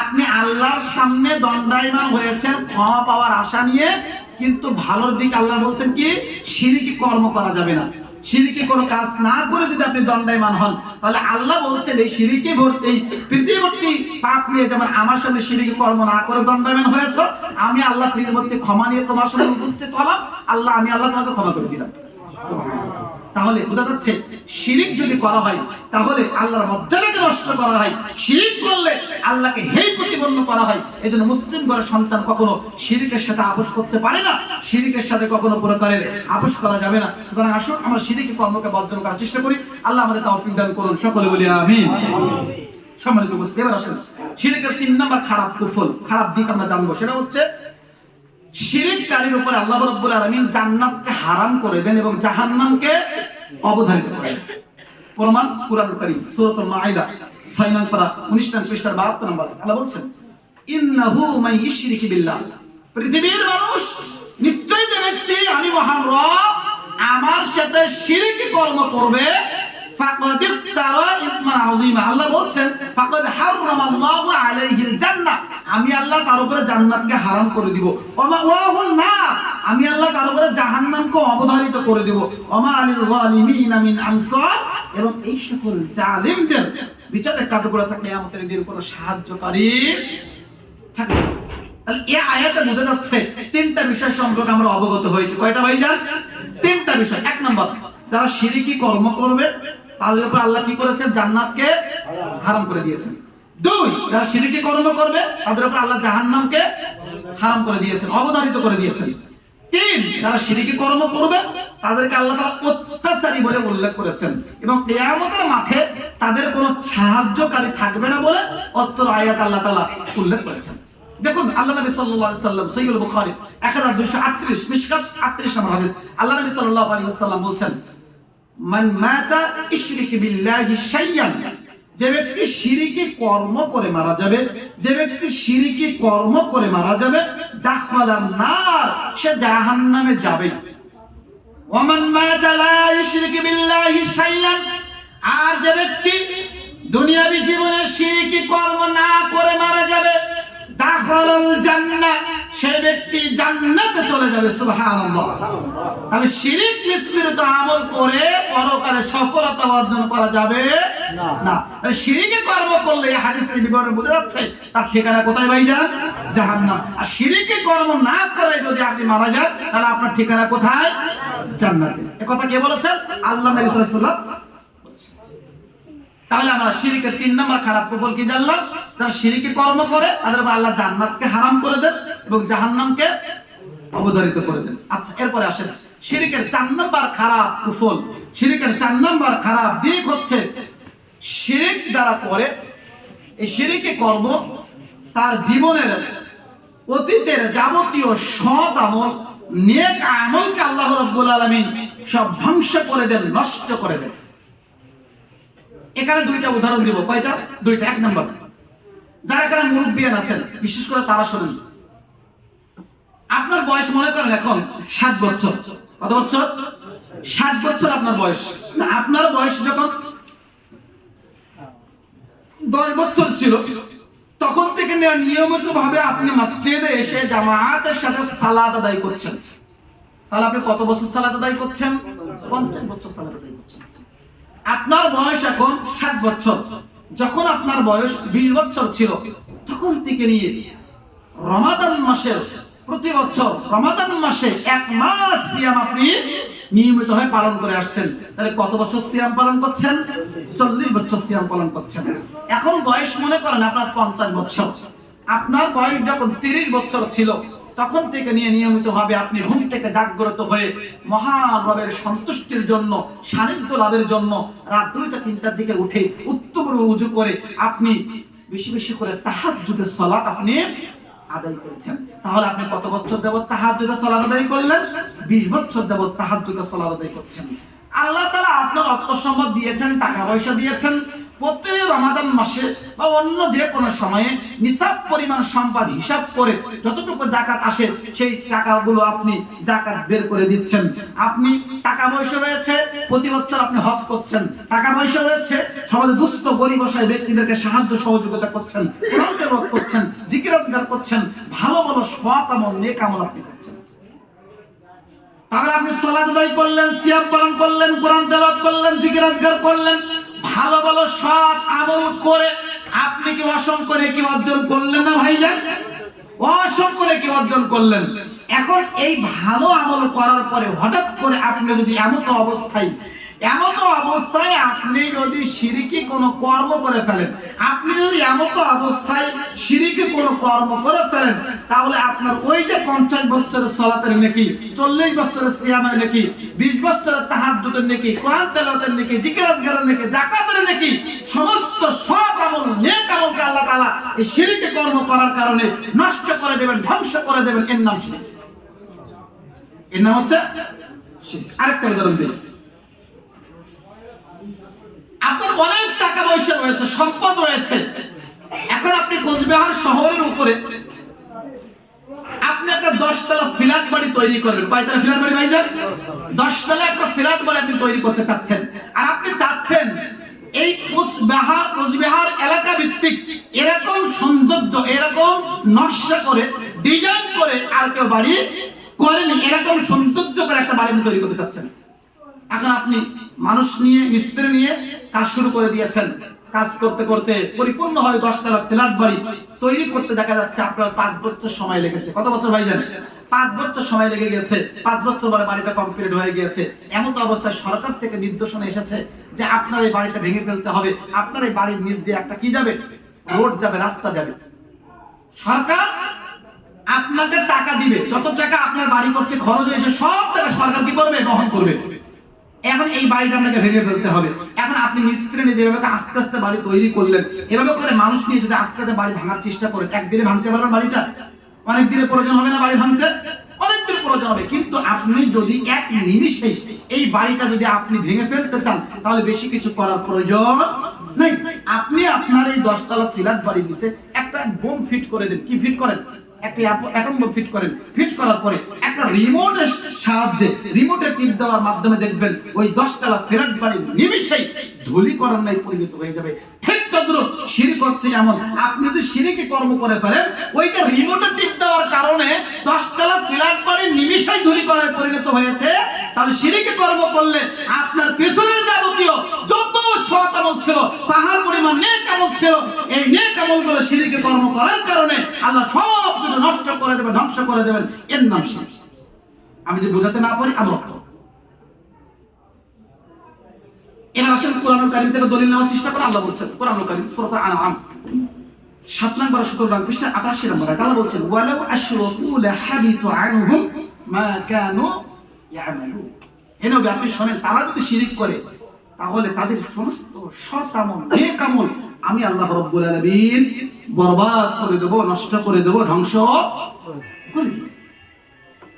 আপনি আল্লাহর সামনে দণ্ডায়মান হয়েছেন ক্ষমা পাওয়ার আশা নিয়ে, কিন্তু ভালোর দিক আল্লাহ বলছেন কি, শিরকি কর্ম করা যাবে না। শিরকি কোনো কাজ না করে যদি আপনি দণ্ডায়মান হন, তাহলে আল্লাহ বলছেন এই শিরকি ভর্তি, এই পৃথিবী ভর্তি পাপ নিয়ে যেমন আমার সামনে শিরকি কর্ম না করে দণ্ডায়মান হয়েছ, আমি আল্লাহ পৃথিবী ভর্তি ক্ষমা নিয়ে তোমার সামনে উপস্থিত হলাম, আল্লাহ আমি আল্লাহ তোমাকে ক্ষমা করে দিলাম। তাহলে বোঝা যাচ্ছে শিরিক যদি করা হয় তাহলে আল্লাহর মর্যাদাকে নষ্ট করা হয়, শিরিক করলে আল্লাহকে হেয় প্রতিপন্ন করা হয়। এজন্য মুসলিম ঘরের সন্তান কখনো শিরিকের সাথে আপোষ করতে পারে না, শিরিকের সাথে কখনো প্রকারের আপোষ করা যাবে না। সুতরাং আসুন আমরা শিরিকি কর্মকে বর্জন করার চেষ্টা করি। আল্লাহ আমাদের তৌফিক দান করুন, সকলে বলি আমিন। সম্মানিত উপস্থিতি, এবার আসেন শিরিকের 3 নম্বর খারাপ কুফল, খারাপ দিক আমরা জানবো। সেটা হচ্ছে শিরিককারীর উপরে আল্লাহ রাব্বুল আলামিন জান্নাতকে হারাম করে দেন এবং জাহান্নামকে অবধারিত করেন। প্রমাণ কুরআনুল কারীম সূরাতুল মাঈদা 6 নং পারা 19 নং পৃষ্ঠার 72 নম্বর আল্লাহ বলছেন, ইন্নাহু মান ইশরিক বিল্লাহ, পৃথিবীর মানুষ নিশ্চয়ই যে ব্যক্তি আমি মহান রব আমার সাথে শিরক কর্ম করবে, ফাকাদ ইফতারা ইসমান আযীমা, আল্লাহ বলছেন ফাকাদ হারামাল্লাহু আলাইহিল জান্নাহ, আমি আল্লাহ তার উপরে জান্নাতকে হারাম করে দিব, ওমা ওয়াহুন নার, আমি আল্লাহ তার উপরে জাহান্নামকে অবধারিত করে দেব, ওমা আলিল যালিমিনা মিন আনসার, এবং এই সকল জালিমদের বিচারে কাঠগড়া কিয়ামতের দিন কোনো সাহায্যকারী থাকবে না। তাহলে এই আয়াতে বোঝা যাচ্ছে তিনটা বিষয় সম্পর্কে আমরা অবগত হয়েছি। কয়টা ভাইজান? তিনটা বিষয়। এক নম্বর, যারা শিরকি কর্ম করবে তাদের উপর আল্লাহ কি করেছেন? জান্নাতকে হারাম করে দিয়েছেন। দুই, যারা শিরকি কর্ম করবে তাদের উপর আল্লাহ জাহান্নামকে হারাম করে দিয়েছেন, অবধারিত করে দিয়েছেন। তিন, যারা শিরকি কর্ম করবে তাদেরকে আল্লাহ তাআলা অত্যাচারী বলে উল্লেখ করেছেন এবং কিয়ামতের মাঠে তাদের কোনো সাহায্যকারী থাকবে না বলে অত্র আয়াত আল্লাহ তাআলা উল্লেখ করেছেন। দেখুন আল্লাহ নবী সাল্লাল্লাহু আলাইহি ওয়াসাল্লাম সহিহুল বুখারী 1238 মিশকাত 38 নম্বর হাদিস, আল্লাহ নবী সাল্লাল্লাহু আলাইহি ওয়াসাল্লাম বলেন, মান মাতা ইশরিক বিল্লাহি শাইয়ান, যে ব্যক্তি শিরকি কর্ম করে মারা যাবে, যে ব্যক্তি শিরকি কর্ম করে মারা যাবে, দাখালান নার, সে জাহান্নামে যাবে। ওয়া মান মাতা লা ইশরিক বিল্লাহি শাইয়ান, আর যে ব্যক্তি দুনিয়াবী জীবনে শিরকি কর্ম না করে মারা যাবে, দাখালাল জান্নাহ, সেই ব্যক্তি জান্নাতে চলে যাবে। সুবহানাল্লাহ। তাহলে শিরক মিশ্রিত আমল করে পরকালে সফলতা অর্জন করা যাবে না। তাহলে শিরকি কর্ম করলে এই হাদিসের বিবরণে বোঝা যাচ্ছে তার ঠিকানা কোথায় ভাইজান? জাহান্নাম। আর শিরকি কর্ম না করে যদি আপনি মারা যান তাহলে আপনার ঠিকানা কোথায়? জান্নাতে। এই কথা কে বলেছেন? আল্লাহ নবী সাল্লাল্লাহু আলাইহি ওয়াসাল্লাম। তাহলে আমরা শিরকের 3 নম্বর খারাপ কুফল কি জানলাম? যারা শিরকি কর্ম করে তাদের উপর আল্লাহ জান্নাতকে হারাম করে দেন এবং জাহান্নামকে অবধারিত করে দেন। আচ্ছা, এরপরে আসেন শিরকের 4 নম্বর খারাপ কুফল। শিরকের 4 নম্বর খারাপ দিক হচ্ছে শিরক যারা করে, এই শিরকি কর্ম তার জীবনের অতীতের যাবতীয় সৎ আমল, নেক আমলকে আল্লাহ রাব্বুল আলামিন সব ধ্বংস করে দেন, নষ্ট করে দেন। এখানে দুইটা উদাহরণ দিব। কয়টা? দুইটা। এক নম্বর, যারা এখানে মুরব্বিয়ান আছেন বিশেষ করে তারা শুনেন। আপনার বয়স মনে করেন এখন 60 বছর। কত বছর? 60 বছর আপনার বয়স। আপনার বয়স যখন 10 বছর ছিল তখন থেকে নিয়মিত ভাবে আপনি মসজিদে এসে জামাতের সাথে সালাত আদায় করছেন। তাহলে আপনি কত বছর সালাত আদায় করছেন? 50 বছর সালাত আদায় করছেন। আপনার বয়স এখন 60 বছর। যখন আপনার বয়স 20 বছর ছিল তখন থেকে নিয়ে রমাদান মাসের প্রতি বছর রমাদান মাসে 1 মাস সিয়াম আপনি নিয়মিত হয়ে পালন করে আসছেন। তাহলে কত বছর সিয়াম পালন করছেন? 40 বছর সিয়াম পালন করছেন। এখন বয়স মনে করেন আপনার 50 বছর। আপনার বয়স যখন 30 বছর ছিল তখন থেকে নিয়ে নিয়মিত ভাবে আপনি ঘুম থেকে জাগ্রত হয়ে মহান রবের সন্তুষ্টির জন্য, সান্নিধ্য লাভের জন্য রাত 2টা 3টার দিকে উঠে উত্তম ওযু করে আপনি বেশি বেশি করে তাহাজ্জুদের সালাত আপনি আদায় করেছেন। তাহলে আপনি কত বছর যাবত তাহাজ্জুদের সালাত আদায় করলেন? 20 বছর যাবত তাহাজ্জুদের সালাত আদায় করছেন। আল্লাহ তাআলা আপনার অর্থ সম্পদ দিয়েছেন, টাকা পয়সা দিয়েছেন। প্রতি রমাদান মাসে বা অন্য যে কোনো সময়ে নিসাব পরিমাণ সম্পদ হিসাব করে যতটুকু যাকাত আসে সেই টাকাগুলো আপনি যাকাত বের করে দিচ্ছেন। আপনি টাকা পয়সা রয়েছে, প্রতি বছর আপনি হজ করছেন। টাকা পয়সা রয়েছে, সমাজে দুস্থ গরিব অসহায় ব্যক্তিদেরকে সাহায্য সহযোগিতা করছেন, কোরআন তেলাওয়াত করছেন, জিকির আজকার করছেন, ভালো ভালো সৎ আমল, নেক আমল আপনি করছেন। তাহলে আপনি সালাত আদায় করলেন, সিয়াম পালন করলেন, কোরআন তেলাওয়াত করলেন, জিকির আজকার করলেন, ভালো ভালো সৎ আমল করে আপনি কি অসংখ্য নেকি অর্জন করলেন না ভাইজান? অসংখ্য নেকি অর্জন করলেন। এখন এই ভালো আমল করার পরে হঠাৎ করে আপনি যদি এমত অবস্থায় আপনি যদি শিরকি কোনো কর্ম করে ফেলেন, আপনি যদি এমত অবস্থায় শিরকি কোনো কর্ম করে ফেলেন, তাহলে আপনার ওই যে 50 বছরের সালাতের নেকি, 40 বছরের সিয়ামের নেকি, 20 বছরের তাহাজ্জুদের নেকি, কোরআন তেলাওয়াতের নেকি, জিকির আজকারের নেকি, যাকাতের নেকি, সমস্ত সৎ আমল, নেক আমলকে আল্লাহ তাআলা এই শিরকি কর্ম করার কারণে নষ্ট করে দেবেন, ধ্বংস করে দেবেন। এর নাম শিরক। এর নাম হচ্ছে শিরক। আরেকটা উদাহরণ দিই। আপনার অনেক টাকা পয়সা রয়েছে, সম্পদ রয়েছে। এখন আপনি কোচবিহার শহরের উপরে আপনি একটা 10 তলা ফ্ল্যাট বাড়ি তৈরি করবেন। কয়তলা ফ্ল্যাট বাড়ি ভাইজান? 10 তলা একটা ফ্ল্যাট বাড়ি আপনি তৈরি করতে চাচ্ছেন। আর আপনি চাচ্ছেন এই কোচবিহার এলাকা ভিত্তিক এরকম সৌন্দর্য, এরকম নকশা করে, ডিজাইন করে আর কেউ বাড়ি করেনি, এরকম সৌন্দর্য করে একটা বাড়ি আপনি তৈরি করতে চাচ্ছেন। এখন আপনি মানুষ নিয়ে, মিস্ত্রি নিয়ে কাজ শুরু করে দিয়েছেন। কাজ করতে করতে পরিপূর্ণ হয় 10 তলা ফ্ল্যাট বাড়ি তৈরি করতে দেখা যাচ্ছে আপনার 5 বছর সময় লেগেছে। কত বছর ভাইজান? 5 বছর সময় লেগে গেছে। 5 বছর পরে বাড়িটা কমপ্লিট হয়ে গিয়েছে। এমন তো অবস্থায় সরকার থেকে নির্দেশনা এসেছে যে আপনার এই বাড়িটা ভেঙে ফেলতে হবে। আপনার এই বাড়ির নিচ দিয়ে একটা কি যাবে? রোড যাবে, রাস্তা যাবে। সরকার আপনাকে টাকা দিবে, যত টাকা আপনার বাড়ি করতে খরচ হয়েছে সব টাকা সরকার কি করবে? বহন করবে। এখন এই বাড়িটা আপনাকে ভেঙে ফেলতে হবে। এখন আপনি মিস্ত্রি নিয়ে যেভাবে আস্তে আস্তে বাড়ি তৈরি করলেন, এভাবে করে মানুষ নিয়ে যদি আস্তে আস্তে বাড়ি ভাঙার চেষ্টা করেন, একদিনে ভাঙতে পারবেন বাড়িটা? অনেক দিনের প্রয়োজন হবে না বাড়ি ভাঙতে? অনেক দিনের প্রয়োজন হবে। কিন্তু আপনি যদি এক নিমিষে এই বাড়িটা যদি আপনি ভেঙে ফেলতে চান, তাহলে বেশি কিছু করার প্রয়োজন নেই। আপনি আপনার এই 10 তলা ফ্ল্যাট বাড়ির নিচে একটা বোম ফিট করে দেন। কি ফিট করেন? একটা অ্যাটম বোম ফিট করেন। ফিট করার পরে একটা রিমোটের সাহায্যে, রিমোটে টিপ দেওয়ার মাধ্যমে দেখবেন ওই 10 তলা ফ্ল্যাট বাড়ির নিমিষেই ধূলিকণায় পরিণত হয়ে যাবে। ঠিক তদ্রুপ শিরক হচ্ছে এমন, আপনি যদি শিরকি কর্ম করে ফেলেন, ওইটা রিমোটে টিপ দেওয়ার কারণে 10 তলা ফ্ল্যাট বাড়ির নিমিষেই ধূলিকণায় পরিণত হয়েছে, তাহলে শিরকি কর্ম করলে আপনার পেছনের যাবতীয় যত সৎ আমল ছিল, পাহাড় পরিমাণ নেক আমল ছিল, এই নেক আমলগুলো শিরকি কর্ম করার কারণে আল্লাহ সব কিছু নষ্ট করে দেবেন, ধ্বংস করে দেবেন। এর নাম শিরক। আমি যে বোঝাতে না পারি আমি অর্থ। এবার আসেন কোরআনুল কারীম থেকে দলিল নেওয়ার চেষ্টা করে। আল্লাহ বলছেন কোরআনুল কারীম সূরা আনআম 7 নম্বর 17 পৃষ্ঠা 88 নম্বর আয়াত আল্লাহ বলছেন ওয়ালাউ আশরাকু লাহাবিতু আনহুম মা কানু ইয়ামালুন। হে নবী আপনি শুনেন, তারা যদি শিরক করে তাহলে তাদের সমস্ত সৎ আমল, নেক আমল আমি আল্লাহ রাব্বুল আলামিন বরবাদ করে দেব, নষ্ট করে দেব, ধ্বংস করে দেব।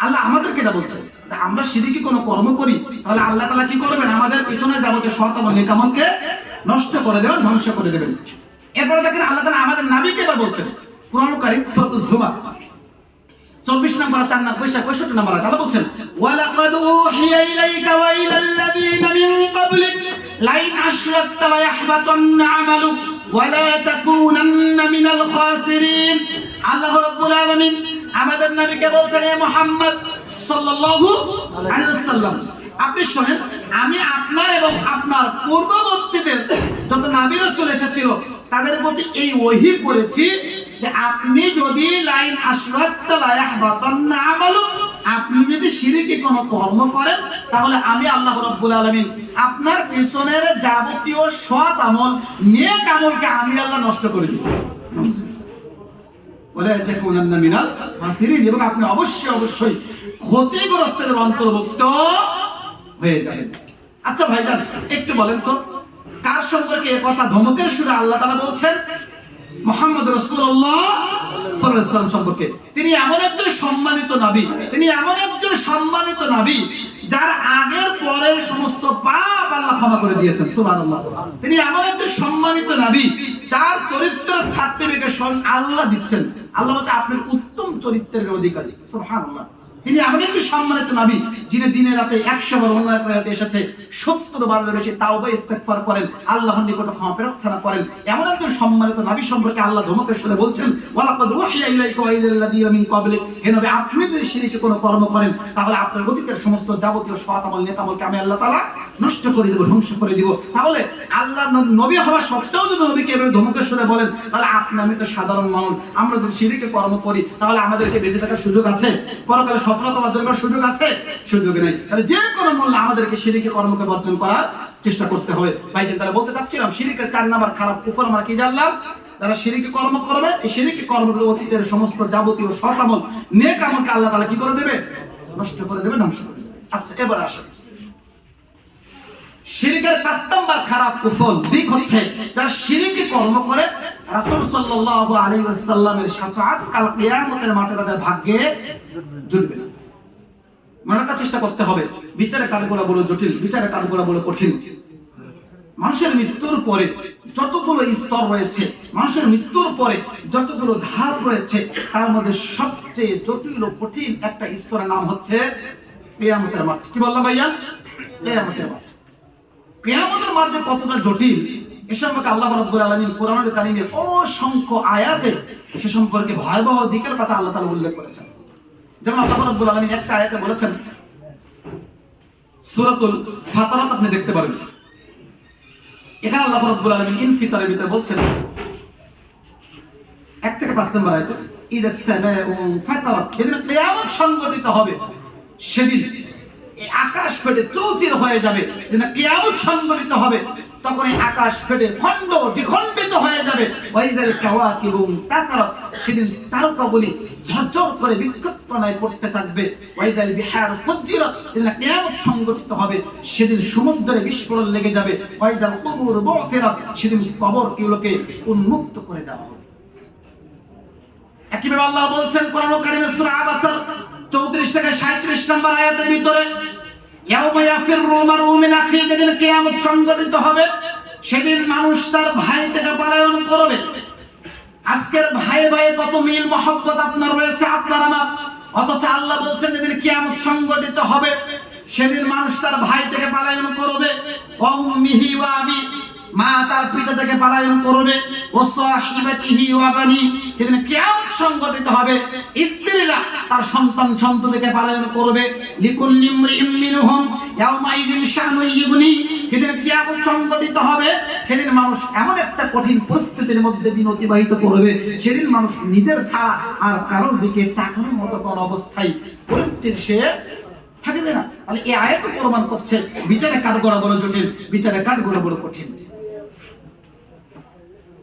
আল্লাহ আমাদেরকে এটা বলছেন, আমরা শিরকি কোনো কর্ম করি তাহলে আল্লাহ তাআলা কি করবেন? আমাদের পিছনের যাবতীয় সৎ আমল, নেক আমলকে নষ্ট করে দেবেন, ধ্বংস করে দেবেন। এরপরে দেখেন আল্লাহ তাআলা আমাদের নবীকে এবার বলছেন কোরআনুল কারীম সূরা জুমার 24 নম্বর 4 নম্বর 65 নম্বর আয়াত আল্লাহ বলছেন ওয়ালাকাদ উহিয়া ইলাইকা ওয়া ইলাল্লাযীনা মিন ক্বাবলিক লাইন আশরাকতা লা ইয়াহবাতান্না আমালুক ওয়া লা তাকুনান্না মিনাল খাসিরিন। আল্লাহ রাব্বুল আলামিন আমাদের নবীকে বলছেন, হে মুহাম্মদ সাল্লাল্লাহু আলাইহি ওয়াসাল্লাম আপনি শুনেন, আমি আপনার এবং আপনার পূর্ববর্তীদের যত নবী রাসূল এসেছিল তাদের প্রতি এই ওহী করেছি যে আপনি যদি লাইন আশরাকতা লা ইয়াহবাতান্না আমালুক, আপনি যদি শিরকি কোনো কর্ম করেন তাহলে আমি আল্লাহ রাব্বুল আলামিন আপনার পিছনের যাবতীয় সৎ আমল, নেক আমলকে আমি আল্লাহ নষ্ট করে দেব। ওয়ালা তাকুনান্না মিনাল খাসিরিন, এবং আপনি অবশ্যই ক্ষতিগ্রস্তদের অন্তর্ভুক্ত হয়ে যাবেন। আচ্ছা ভাইজান একটু বলেন তো, কার সম্পর্কে এই কথা ধমকের সুরে আল্লাহ তাআলা বলছেন? মুহাম্মদ রাসূলুল্লাহ সাল্লাল্লাহু আলাইহি ওয়াসাল্লাম সম্পর্কে। তিনি এমন একজন সম্মানিত নবী, তিনি এমন একজন সম্মানিত নবী যার আগের পরের সমস্ত পাপ আল্লাহ ক্ষমা করে দিয়েছেন। সুবহানাল্লাহ। তিনি এমন একজন সম্মানিত নবী যার চরিত্রের সার্টিফিকেশন আল্লাহ দিচ্ছেন। আল্লাহ বলতে আপনি উত্তম চরিত্রের অধিকারী। সুবহানাল্লাহ। তিনি এমন একটি সম্মানিত নবী যিনি দিনে রাতে 100 বার অন্যায় করে এসেছে, 70 বারের বেশি তাওবা ইস্তেগফার করেন, আল্লাহর নিকট ক্ষমা প্রার্থনা করেন। এমন একজন সম্মানিত নবী সম্পর্কে আল্লাহ ধমকের সুরে বলছেন ওয়ালাকাদ ওহিয়া ইলাইকা ওয়া ইলাল্লাযীনা মিন ক্বাবলিক, হে নবী আপনি যদি শিরকি কোনো কর্ম করেন তাহলে আপনার অতীতের সমস্ত যাবতীয় সৎ আমল, নেক আমলকে আমি আল্লাহ তাআলা নষ্ট করে দেব, ধ্বংস করে দেব। তাহলে আল্লাহ নবী হওয়া সত্ত্বেও যদি নবীকে এভাবে ধমকের সুরে বলেন, তাহলে আপনি আমি তো সাধারণ মানুষ, আমরা যদি শিরকি কর্ম করি তাহলে আমাদেরকে বেঁচে থাকার সুযোগ আছে? পরকালে সফলতা অর্জন করার সুযোগ আছে? সুযোগ নেই। তাহলে যে কোনো মূল্যে আমাদেরকে শিরকি কর্মকে বর্জন করার চেষ্টা করতে হবে। ভাই তাহলে বলতে চাচ্ছিলাম শিরকের 4 নাম্বার খারাপ কুফর আমরা কি জানলাম? যারা শিরকি কর্ম করবে, এই শিরকি কর্মগুলো অতীতের সমস্ত যাবতীয় সৎ আমল, নেক আমলকে আল্লাহ তাআলা কি করে দেবে? নষ্ট করে দেবে, ধ্বংস করে দেবে। আচ্ছা এবার আসুন, শিরকের 5 নাম্বার খারাপ কুফর দিক হচ্ছে যারা শিরকি কর্ম করে রাসূল সাল্লাল্লাহু আলাইহি ওয়াসাল্লামের শাফাআত কাল কিয়ামতের মাঠে তাদের ভাগ্যে জুটবে না। মনে রাখার চেষ্টা করতে হবে, বিচারের কাজগুলো বড় জটিল, বিচারের কাজগুলো বড় কঠিন। মানুষের মৃত্যুর পরে যতগুলো স্তর রয়েছে, মানুষের মৃত্যুর পরে যতগুলো ধাপ রয়েছে, তার মধ্যে সবচেয়ে জটিল ও কঠিন একটা স্তরের নাম হচ্ছে কিয়ামতের মাঠ। কি বললাম ভাইয়া? কিয়ামতের মাঠ। কিয়ামতের মাঠ যে কতটা জটিল এ সম্পর্কে আল্লাহ রাব্বুল আলামিন কোরআনুল কারীমে অসংখ্য আয়াতে সে সম্পর্কে ভয়াবহ দিকের কথা আল্লাহ তাআলা উল্লেখ করেছেন। যেমন আল্লাহ রাব্বুল আলামিন একটা আয়াতে বলেছেন, সূরাতুল ফাতরাত আপনি দেখতে পারেন, এখানে আল্লাহ রাব্বুল আলামিন ইনফিতারের ভিতরে বলছেন 1 থেকে 5 নম্বর আয়াতে ইদা সামাউ ফাতারাত, যেদিন কিয়ামত সংঘটিত হবে সেদিন এই আকাশ ফেটে চৌচির হয়ে যাবে। যেদিন কিয়ামত সংঘটিত হবে তখন এই আকাশ ফেটে খণ্ড দ্বিখণ্ডিত হয়ে যাবে। ওয়াইদাল কাওয়াকিবু তাতারাত, সেদিন তারকাগুলি ঝরঝর করে বিক্ষিপ্তনায় পড়তে থাকবে। ওয়াইদাল বিহার ফুজ্জিরাত, যেদিন কিয়ামত সংঘটিত হবে সেদিন সমুদ্রে বিস্ফোরণ লেগে যাবে। ওয়াইদাল কুবুর বু'থিরাত, সেদিন কবরগুলোকে উন্মুক্ত করে দেওয়া হবে। একইভাবে আল্লাহ বলছেন কোরআন কারীমে সূরা আবাসার 34 থেকে 37 নম্বর আয়াতের ভিতরে, ইয়াউমা ইয়াফিরুল মারউ মিন আখি, যেদিন কিয়ামত সংঘটিত হবে সেদিন মানুষ তার ভাই থেকে পলায়ন করবে। আজকের ভাই ভাই কত মিল মহব্বত আপনার রয়েছে, আপনার আমার, অথচ আল্লাহ বলছেন যেদিন কিয়ামত সংঘটিত হবে সেদিন মানুষ তার ভাই থেকে পলায়ন করবে। ওয়া উম্মিহি ওয়া আবি, মা তার পিতা থেকে পলায়ন করবে। ও সাহিবাতিহি ওয়া বানি, যেদিন কিয়ামত সংঘটিত হবে স্ত্রীরা তার সন্তান সন্ততি থেকে পলায়ন করবে। লিকুল্লি ইমরিইম মিনহুম ইয়াউমাইযিন শানুন ইগনি, যেদিন কিয়ামত সংঘটিত হবে সেদিন মানুষ এমন একটা কঠিন পরিস্থিতির মধ্যে দিন অতিবাহিত করবে, সেদিন মানুষ নিজের ছাড়া আর কারোর দিকে তাকানোর মতো কোন অবস্থায় পরিস্থিতির সে থাকবে না। তাহলে এই আয়াত প্রমাণ করছে বিচারে কাঠগড়া বড় জটিল, বিচারে কাঠগড়া বড় কঠিন।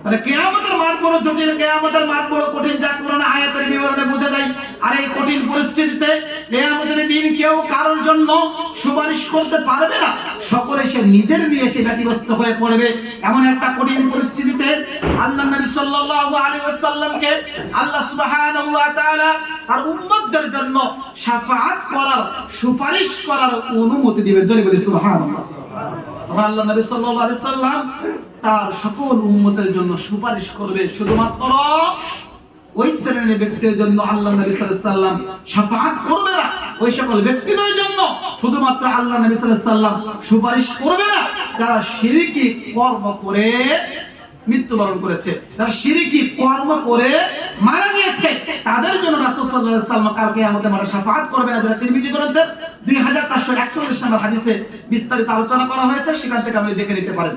তাহলে কিয়ামতের মাঠ বড় জটিল, কিয়ামতের মাঠ বড় কঠিন, যা কোরআন আয়াতের বিবরণে বোঝা যায়। আর এই কঠিন পরিস্থিতিতে কিয়ামতের দিন কেউ কারোর জন্য সুপারিশ করতে পারবে না, সকলে সে নিজের নিয়ে সে ব্যতিব্যস্ত হয়ে পড়বে। এমন একটা কঠিন পরিস্থিতিতে আল্লাহ নবী সাল্লাল্লাহু আলাইহি ওয়াসাল্লামকে আল্লাহ সুবহানাহু ওয়া তাআলা আর উম্মতদের জন্য শাফাআত করার, সুপারিশ করার অনুমতি দিবেন। জোরে বলি সুবহানাল্লাহ। আল্লাহ নবী সাল্লাল্লাহু আলাইহি সাল্লাম তার সকল উম্মতের জন্য সুপারিশ করবে, শুধুমাত্র ওই শ্রেণীর ব্যক্তিদের জন্য আল্লাহ নবী সাল্লাল্লাহু আলাইহি সাল্লাম শাফাআত করবে না। ওই সকল ব্যক্তিদের জন্য শুধুমাত্র আল্লাহ নবী সাল্লাল্লাহু আলাইহি সাল্লাম সুপারিশ করবে না যারা শিরকি কর্ম করে মৃত্যুবরণ করেছে, যারা শিরকি কর্ম করে মারা গিয়েছে, তাদের জন্য রাসূল সাল্লাল্লাহু আলাইহি সাল্লাম কাল কিয়ামতে মারা শাফাআত করবে না। যারা তিরমিজি গ্রন্থের 2441 নম্বর হাদিসে বিস্তারিত আলোচনা করা হয়েছে, সেখান থেকে আপনি দেখে নিতে পারেন।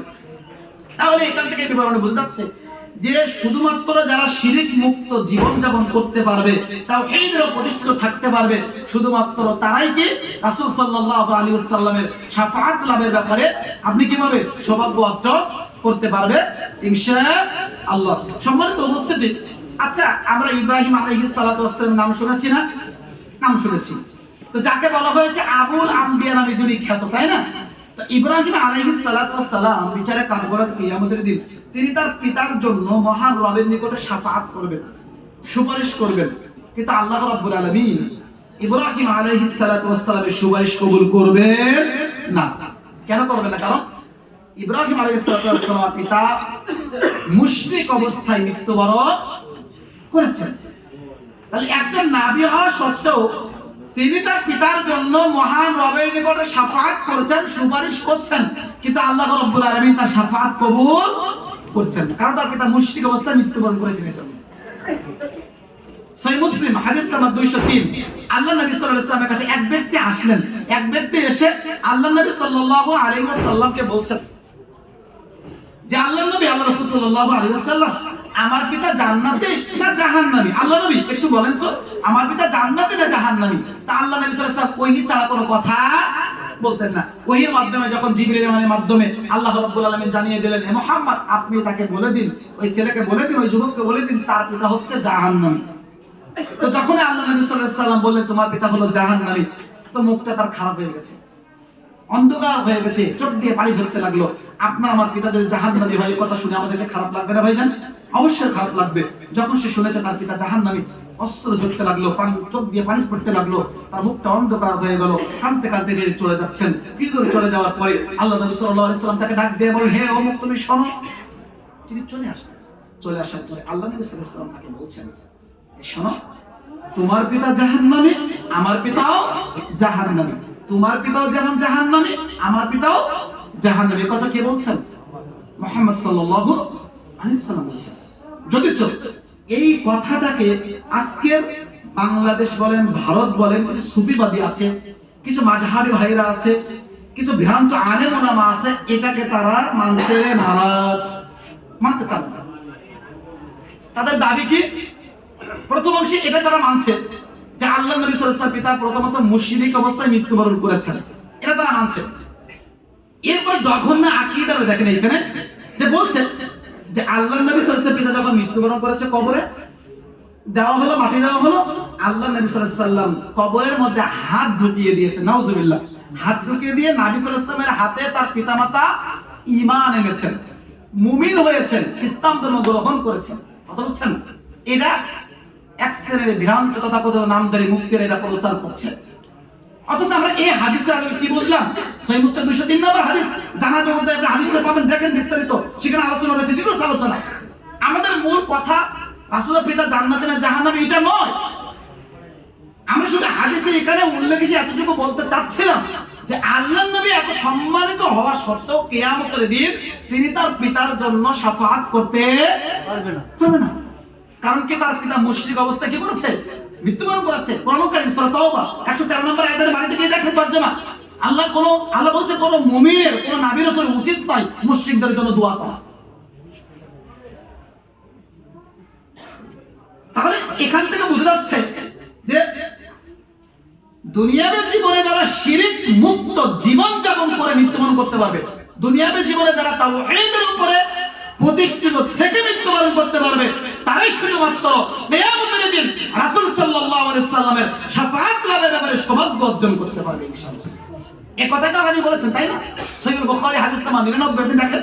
তাহলে এখান থেকে বিবরণে বোঝা যাচ্ছে যে শুধুমাত্র যারা শিরক মুক্ত জীবন যাপন করতে পারবে, তাওহীদের প্রতিষ্ঠিত থাকতে পারবে, শুধুমাত্র তারাই কি রাসূল সাল্লাল্লাহু আলাইহি ওয়াসাল্লামের শাফাআত লাভের ব্যাপারে আপনি কিভাবে সৌভাগ্য অর্জন করতে পারবে ইনশাআল্লাহ। সম্মানিত উপস্থিতি, আচ্ছা আমরা ইব্রাহিম আলাইহিস সালাতু ওয়াস সালামের নাম শুনেছি না? নাম শুনেছি। তো যাকে বলা হয়েছে আবুল আম্বিয়া নামে যিনি খ্যাত, তাই না? তো ইব্রাহিম আলাইহিস সালাতু ওয়াস সালাম বিচারে কাঠগড়ায় কিয়ামতের দিন তিনি তার পিতার জন্য মহান রবের নিকটে শাফাআত করবেন, সুপারিশ করবেন। কিন্তু আল্লাহ রাব্বুল আলামিন ইব্রাহিম আলাইহিস সালাতু ওয়াস সালামের সুপারিশ কবুল করবেন না। কেন করবেন না? কারণ ইব্রাহিম আলাইহিস সালাতু ওয়াস সালামের পিতা মুশরিক অবস্থায় মৃত্যুবরণ করেছেন। তাহলে একজন নবী হওয়া সত্ত্বেও তিনি তার পিতার জন্য মহান রবের নিকটে শাফাআত করেছেন, সুপারিশ করছেন, কিন্তু আল্লাহ রাব্বুল আলামিন তার শাফাআত কবুল করছেন না, কারণ তার পিতা মুশরিক অবস্থায় মৃত্যুবরণ করেছেন। এজন্য সহিহ মুসলিম হাদিস নাম্বার 203, আল্লাহ নবী সাল্লাল্লাহু আলাইহি ওয়াসাল্লামের কাছে এক ব্যক্তি আসলেন। এক ব্যক্তি এসে আল্লাহ নবী সাল্লাল্লাহু আলাইহি ওয়াসাল্লামকে বলছেন যে আল্লাহ নবী, আল্লাহ রাসূল সাল্লাল্লাহু আলাইহি ওয়াসাল্লাম, আমার পিতা জান্নাতে না জাহান্নামী? আল্লাহ নবী একটু বলেন তো, আমার পিতা জান্নাতে না জাহান্নামী? তা আল্লাহ নবী সাল্লাল্লাহু আলাইহি ওয়াসাল্লাম ওহী ছাড়া কোনো কথা বলতেন না। ওহীর মাধ্যমে যখন জিবরিল আলাইহিস মাধ্যমে আল্লাহ রাব্বুল আলামিন জানিয়ে দিলেন, হে মুহাম্মদ আপনি তাকে বলে দিন, ওই ছেলেকে বলে দিন, ওই যুবককে বলে দিন তার পিতা হচ্ছে জাহান্নামী। তো যখন আল্লাহ নবী সাল্লাল্লাহু আলাইহি ওয়াসাল্লাম বললেন তোমার পিতা হলো জাহান্নামী, তো মুখটা তার খারাপ হয়ে গেছে, অন্ধকার হয়ে গেছে, চোখ দিয়ে পানি ঝরতে লাগলো। আপনার আমার পিতা যদি জাহান্নামী হয়, কথা শুনে আমাদেরকে খারাপ লাগবে না ভাইজান? অবশ্যই খারাপ লাগবে। যখন সে শুনেছে তার পিতা জাহান্নামী, অস্ত্র ঝরতে লাগলো, চোখ দিয়ে পানি পড়তে লাগলো, তার মুখটা অন্ধকার হয়ে গেল, কাঁদতে কাঁদতে চলে যাচ্ছেন। কিছু দূর চলে যাওয়ার পরে আল্লাহ নবী সাল্লাল্লাহু আলাইহি ওয়াসাল্লাম তাকে ডাক দিয়ে বলেন, হে অমুক তুমি শোনো। তিনি চলে আসলেন। চলে আসার পরে আল্লাহ নবী সাল্লাল্লাহু আলাইহি ওয়াসাল্লাম তাকে বলছেন, শোনো, তোমার পিতা জাহান্নামী, আমার পিতাও জাহান্নামী। তোমার পিতাও যেমন জাহান্নামী, আমার পিতাও জাহান্নামী। কথা কে বলছেন? মুহাম্মদ সাল্লাল্লাহু আলাইহি ওয়াসাল্লাম বলছেন। যদি এই কথাটাকে আজকের বাংলাদেশ বলেন, ভারত বলেন, কিছু সুফিবাদী আছে, কিছু মাযহাবী ভাইরা আছে, কিছু ভ্রান্ত আলেম ওলামা আছে, এটাকে তারা মানতে নারাজ, মানতে চান না। তাদের দাবি কি? প্রথম অংশে এটা তারা মানছে যে আল্লাহ নবী সাল্লাল্লাহু আলাইহি ওয়াসাল্লাম পিতা প্রথমত মুশরিক অবস্থায় মৃত্যুবরণ করেছেন, এটা তারা মানছে। এরপরে জঘন্য আকীদা দেখেন এখানে যে বলছে যে আল্লাহ নবী সাল্লাল্লাহু আলাইহি ওয়াসাল্লাম পিতা যখন মৃত্যুবরণ করেছে, কবরে দেওয়া হলো, মাটি দেওয়া হলো, আল্লাহ নবী সাল্লাল্লাহু আলাইহি ওয়াসাল্লাম কবরের মধ্যে হাত ঢুকিয়ে দিয়েছে, নাউজুবিল্লাহ। হাত ঢুকিয়ে দিয়ে নবী সাল্লাল্লাহু আলাইহি ওয়াসাল্লামের হাতে তার পিতামাতা ঈমান এনেছেন, মুমিন হয়েছেন, ইসলাম ধর্ম গ্রহণ করেছেন। কথা বুঝছেন? এরা এক শ্রেণীর ভ্রান্ত তথাকথিত নামধারী মুক্তির এটা প্রচার করছে। অথচ আমরা এই হাদিসের আগে কি বুঝলাম? সহিহ মুসলিম 203 নম্বর হাদিস, জানাজার মধ্যে আপনি হাদিসটা পাবেন, দেখেন বিস্তারিত, সেখানে আলোচনা রয়েছে, ডিটেইলস আলোচনা। আমাদের মূল কথা রাসূলের পিতা জান্নাতে না জাহান্নামে এটা নয়। আমরা শুধু হাদিসে এখানে উল্লেখ এসে এতটুকু বলতে চাচ্ছিলাম যে আল্লাহর নবী এত সম্মানিত হওয়া সত্ত্বেও কিয়ামতের দিন তিনি তার পিতার জন্য শাফাআত করতে পারবে না। কারণ কি? তার পিতা মুশরিক অবস্থায় কি করেছে? মৃত্যুবরণ করেছে। কোরআন কারীম সূরা তাওবা 113 নম্বর আয়াতের বাড়িতে গিয়ে দেখেন তরজমা। আল্লাহ বলছে কোন মুমিনের, কোন নবী রাসূল উচিত নয় মুশরিকদের জন্য দোয়া করা। তাহলে এখান থেকে বোঝা যাচ্ছে যে দুনিয়াবী জীবনে যারা শিরক মুক্ত জীবন যাপন করে মৃত্যুবরণ করতে পারবে, দুনিয়াবী জীবনে যারা তাওহীদের উপরে প্রতিষ্ঠিত থেকে মৃত্যুবরণ করতে পারবে, তারাই শুধুমাত্র কিয়ামতের দিন রাসূল সাল্লাল্লাহু আলাইহি সাল্লামের শাফাআত লাভের ব্যাপারে সৌভাগ্য অর্জন করতে পারবে ইনশাআল্লাহ। এই কথাটা আল্লাহ বলেছেন, তাই না? সহিহ বুখারী হাদিস নাম্বার 99 আপনি দেখেন।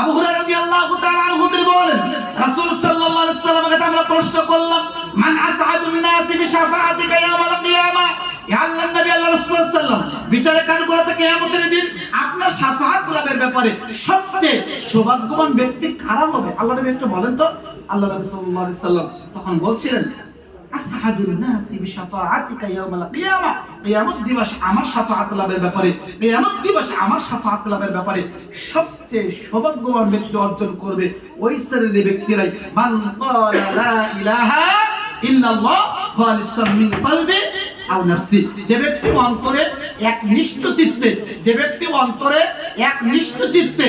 আবু হুরায়রা রাদিয়াল্লাহু তাআলা আনহু তিনি বলেন, রাসূল সাল্লাল্লাহু আলাইহি সাল্লামের কাছে আমরা প্রশ্ন করলাম, মান আসআদুন নাস বিশাফাআতিকা ইয়াউমাল কিয়ামা, ইয়া আল্লাহর নবী আল্লাহ রাসূল সাল্লাল্লাহু আলাইহি ওয়াসাল্লাম, বিচারের কাঠগড়াতে কিয়ামতের দিন আপনার শাফাআত লাভের ব্যাপারে সবচেয়ে সৌভাগ্যবান ব্যক্তি কারা হবে? আল্লাহ নবী একটু বলেন তো। আল্লাহ নবী সাল্লাল্লাহু আলাইহি সাল্লাম তখন বলছিলেন, আসআদুন নাস বিশাফাআতিকা ইয়াউমাল কিয়ামা, কিয়ামত দিবসে আমার শাফাআত লাভের ব্যাপারে, কিয়ামত দিবসে আমার শাফাআত লাভের ব্যাপারে সবচেয়ে সৌভাগ্যবান ব্যক্তি অর্জন করবে ওই শ্রেণীর ব্যক্তিরাই মান ক্বালা লা ইলাহা ইল্লাল্লাহ খালিসাম মিন কলবি আও নাফসি, যে ব্যক্তি অন্তরে একনিষ্ঠ চিত্তে, যে ব্যক্তি অন্তরে একনিষ্ঠ চিত্তে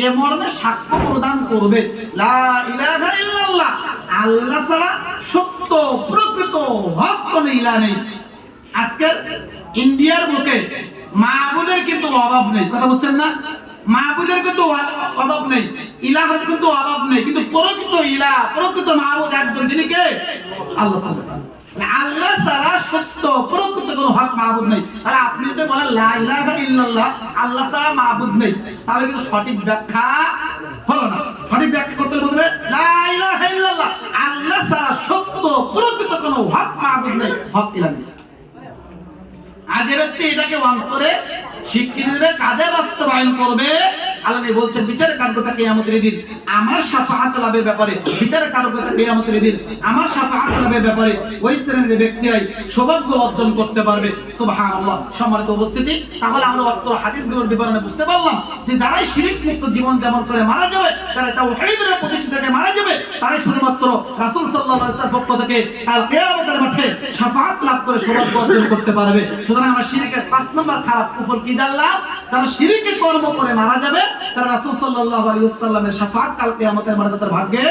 এ মর্মে সাক্ষ্য প্রদান করবে, লা ইলাহা ইল্লাল্লাহ, আল্লাহ ছাড়া সত্য প্রকৃত হক কোন ইলাহ নেই। আজকের ইন্ডিয়ার বুকে মাহবুদের কিন্তু অভাব নেই, কথা বলছেন না? মাহবুদের কিন্তু অভাব নেই, ইলাহের কিন্তু অভাব নেই, কিন্তু প্রকৃত ইলাহ, প্রকৃত মাহবুদ একজন, তিনি কে? আল্লাহ সাল্লাল্লাহু আল্লাহ ছাড়া সত্য প্রকৃত কোনো হক মাহবুদ নেই। আর আপনি যদি বলেন লা ইলাহা ইল্লাল্লাহ, আল্লাহ ছাড়া মাহবুদ নেই, তাহলে কিন্তু সঠিক ব্যাখ্যা হলো না। সঠিক ব্যাখ্যা করতে বলবে লা ইলাহা ইল্লাল্লাহ, আল্লাহ ছাড়া সত্য প্রকৃত কোনো হক মাহবুদ নেই, হক ইলাহ নেই। আর যে ব্যক্তি এটাকে অন্তরে স্বীকৃতি দেবে, কাজে বাস্তবায়ন করবে, আল্লাহ বলছেন বিচারের কাঠগড়াতে কিয়ামতের দিন আমার শাফাআত লাভের ব্যাপারে, বিচারের কাঠগড়াতে কিয়ামতের দিন আমার শাফাআত লাভের ব্যাপারে ওই শ্রেণীর ব্যক্তিরাই সৌভাগ্য অর্জন করতে পারবে। সুবহানাল্লাহ। সম্মানিত উপস্থিতি, তাহলে আমরা অত্র হাদিসগুলোর বিবরণে বুঝতে পারলাম যে যারাই শিরক মুক্ত জীবন যাপন করে মারা যাবে, যারা তাওহীদের প্রতিষ্ঠা থেকে মারা যাবে, তারাই শুধুমাত্র রাসূল সাল্লাল্লাহু আলাইহি ওয়াসাল্লামের পক্ষ থেকে কাল কিয়ামতের মাঠে শাফাআত লাভ করে সৌভাগ্য অর্জন করতে পারবে। সুতরাং আমরা শিরকের 5 নম্বর খারাপ কুফর কি জানলাম? যারা শিরকে কর্ম করে মারা যাবে, তারা রাসূল সাল্লাল্লাহু আলাইহি ওয়াসাল্লামের শাফাআত কাল কিয়ামতের মাঠে তাদের ভাগ্যে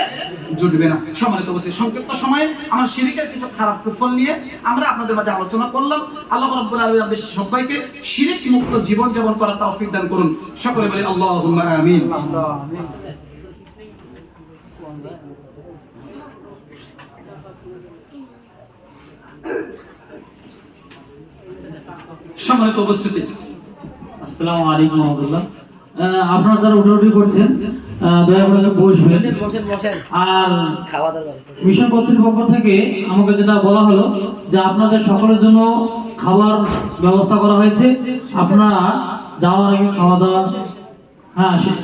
জুটবে না। সম্মানিত উপস্থিতি, সংক্ষিপ্ত সময়ে আমরা শিরকের কিছু খারাপ কুফর নিয়ে আমরা আপনাদের মাঝে আলোচনা করলাম। আল্লাহ রাব্বুল আলামিন আমাদের সবাইকে শিরক মুক্ত জীবন যাপন করার তৌফিক দান করুন। সকলে বলি আল্লাহুম্মা আমিন। সম্মানিত উপস্থিতি, আসসালামু আলাইকুম ওয়া রাহমাতুল্লাহ। আপনারা যারা উঠাউঠি করছেন দয়া করে বসবেন। আর মিশন কর্তৃপক্ষ থেকে আমাকে যেটা বলা হলো যে আপনাদের সকলের জন্য খাবার ব্যবস্থা করা হয়েছে, আপনারা যাওয়ার আগে খাওয়া দাওয়া,